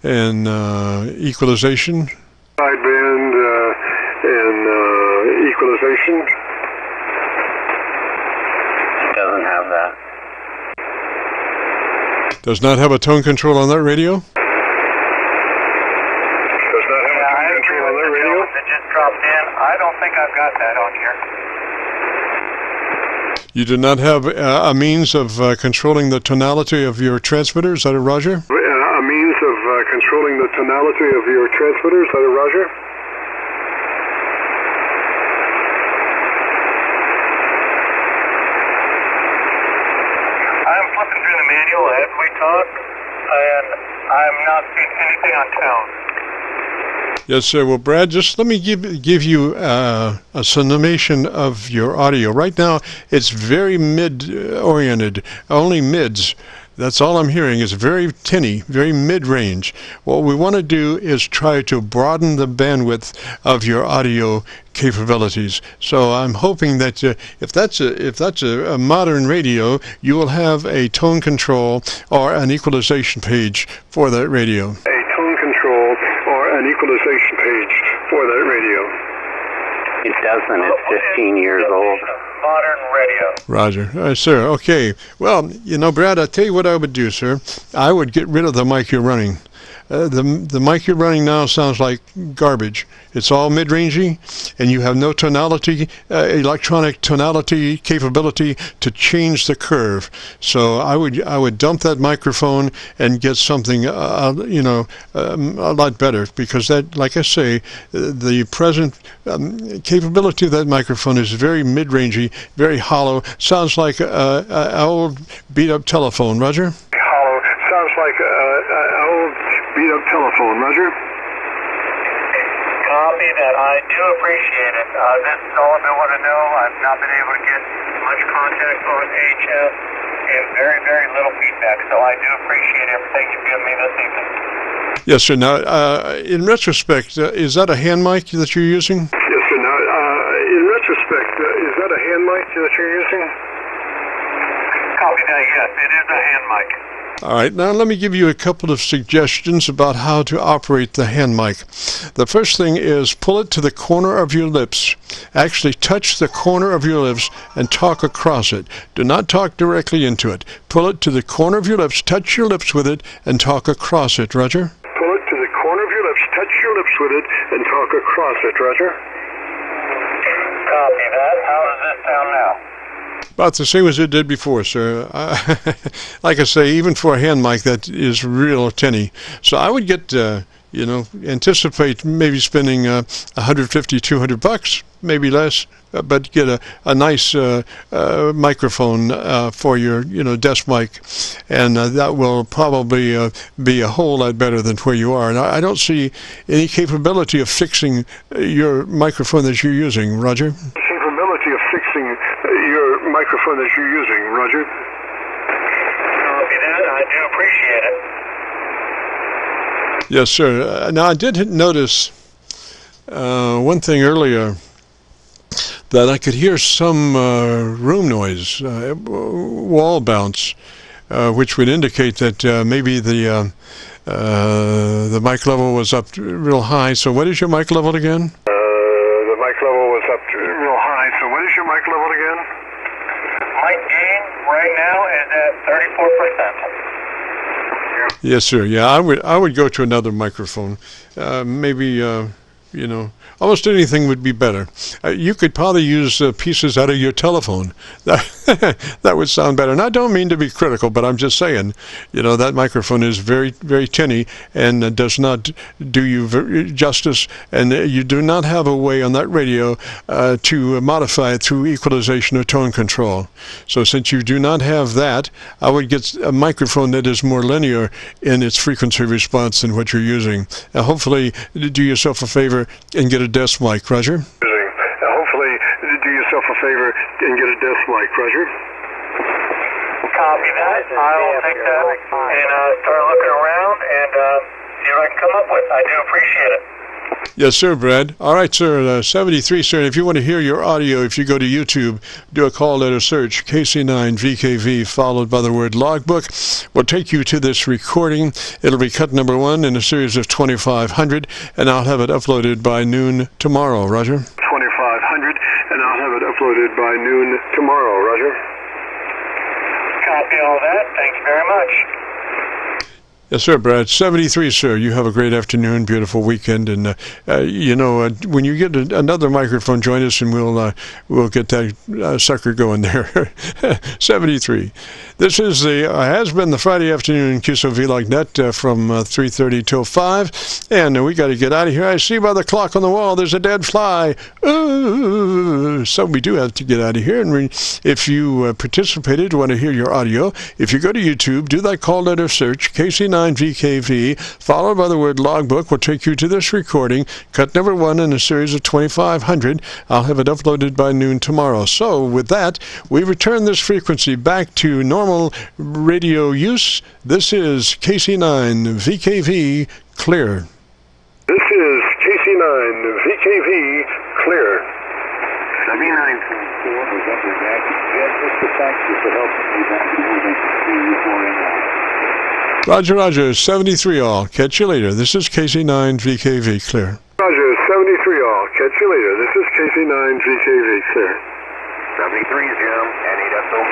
and equalization. Sideband and equalization. Doesn't have that. Does not have a tone control on that radio? That just dropped in. I don't think I've got that on here. You do not have a means of controlling the tonality of your transmitter? Is that a Roger? A means of controlling the tonality of your transmitter? Is that a Roger? I'm flipping through the manual as we talk, and I'm not seeing anything on tone. Yes, sir. Well, Brad, just let me give you a summation of your audio. Right now, it's very mid-oriented, only mids. That's all I'm hearing is very tinny, very mid-range. What we want to do is try to broaden the bandwidth of your audio capabilities. So I'm hoping that if that's a modern radio, you will have a tone control or an equalization page for that radio. A tone control or an equalization page for that radio. It doesn't. It's 15 years old. Modern radio. Roger. Sir, okay. Well, you know, Brad, I'll tell you what I would do, sir. I would get rid of the mic you're running. The mic you're running now sounds like garbage. It's all mid-rangey, and you have no tonality, electronic tonality capability to change the curve. So I would dump that microphone and get something, a lot better, because that, like I say, the present capability of that microphone is very mid-rangey, very hollow. Sounds like an old beat-up telephone. Roger? Hollow. Sounds like an old beat-up telephone. Roger? Copy that. I do appreciate it. This is all I've been wanting to know. I've not been able to get much contact on HF and very, very little feedback, so I do appreciate everything you've given me this evening. Yes, sir. Now, in retrospect, is that a hand mic that you're using? Yes, sir. Now, in retrospect, is that a hand mic that you're using? Copy that. Yes, it is a hand mic. All right, now let me give you a couple of suggestions about how to operate the hand mic. The first thing is pull it to the corner of your lips. Actually touch the corner of your lips and talk across it. Do not talk directly into it. Pull it to the corner of your lips, touch your lips with it, and talk across it. Roger? Pull it to the corner of your lips, touch your lips with it, and talk across it. Roger? Copy that. How does this sound now? About the same as it did before, sir. Like I say, even for a hand mic, that is real tinny. So I would get anticipate maybe spending $150, $200, maybe less, but get a nice microphone for your desk mic, and that will probably be a whole lot better than where you are. And I don't see any capability of fixing your microphone that you're using, Roger. Capability of fixing your microphone that you're using, Roger. Copy that. I do appreciate it. Yes, sir. Now, I did notice one thing earlier, that I could hear some room noise, wall bounce, which would indicate that maybe the mic level was up real high. So what is your mic level again? The mic level was up real high. So what is your mic level again? Mic gain right now is at 34%. Yes, sir. Yeah, I would go to another microphone. Maybe almost anything would be better. You could probably use pieces out of your telephone. That would sound better. And I don't mean to be critical, but I'm just saying, that microphone is very, very tinny and does not do you justice. And you do not have a way on that radio to modify it through equalization or tone control. So since you do not have that, I would get a microphone that is more linear in its frequency response than what you're using. Hopefully, do yourself a favor and get a desk mic, Roger. Hopefully, do yourself a favor and get a desk mic, Roger. Copy that. I will take that and start looking around and see what I can come up with. I do appreciate it. Yes, sir, Brad. All right, sir. 73, sir. And if you want to hear your audio, if you go to YouTube, do a call letter search, KC9VKV, followed by the word logbook. We'll take you to this recording. It'll be cut number 1 in a series of 2,500, and I'll have it uploaded by noon tomorrow, Roger. 2,500, and I'll have it uploaded by noon tomorrow, Roger. Copy all that. Thank you very much. Yes, sir, Brad. 73, sir. You have a great afternoon, beautiful weekend, and when you get another microphone, join us, and we'll get that sucker going there. 73. This is has been the Friday afternoon Qso-Vlog net from 3:30 till 5, and we got to get out of here. I see by the clock on the wall there's a dead fly. So we do have to get out of here. And if you participated, want to hear your audio, if you go to YouTube, do that call letter search, KC9VKV, followed by the word logbook, will take you to this recording, cut number 1 in a series of 2,500. I'll have it uploaded by noon tomorrow. So with that, we return this frequency back to normal radio use. This is KC9VKV clear. This is KC9VKV clear. 79.4 was up with that. Thank you for helping me back in moving. Roger, 73 all. Catch you later. This is KC9VKV clear. Roger, 73 all. Catch you later. This is KC9VKV clear. 73 Jim, and 8SOB.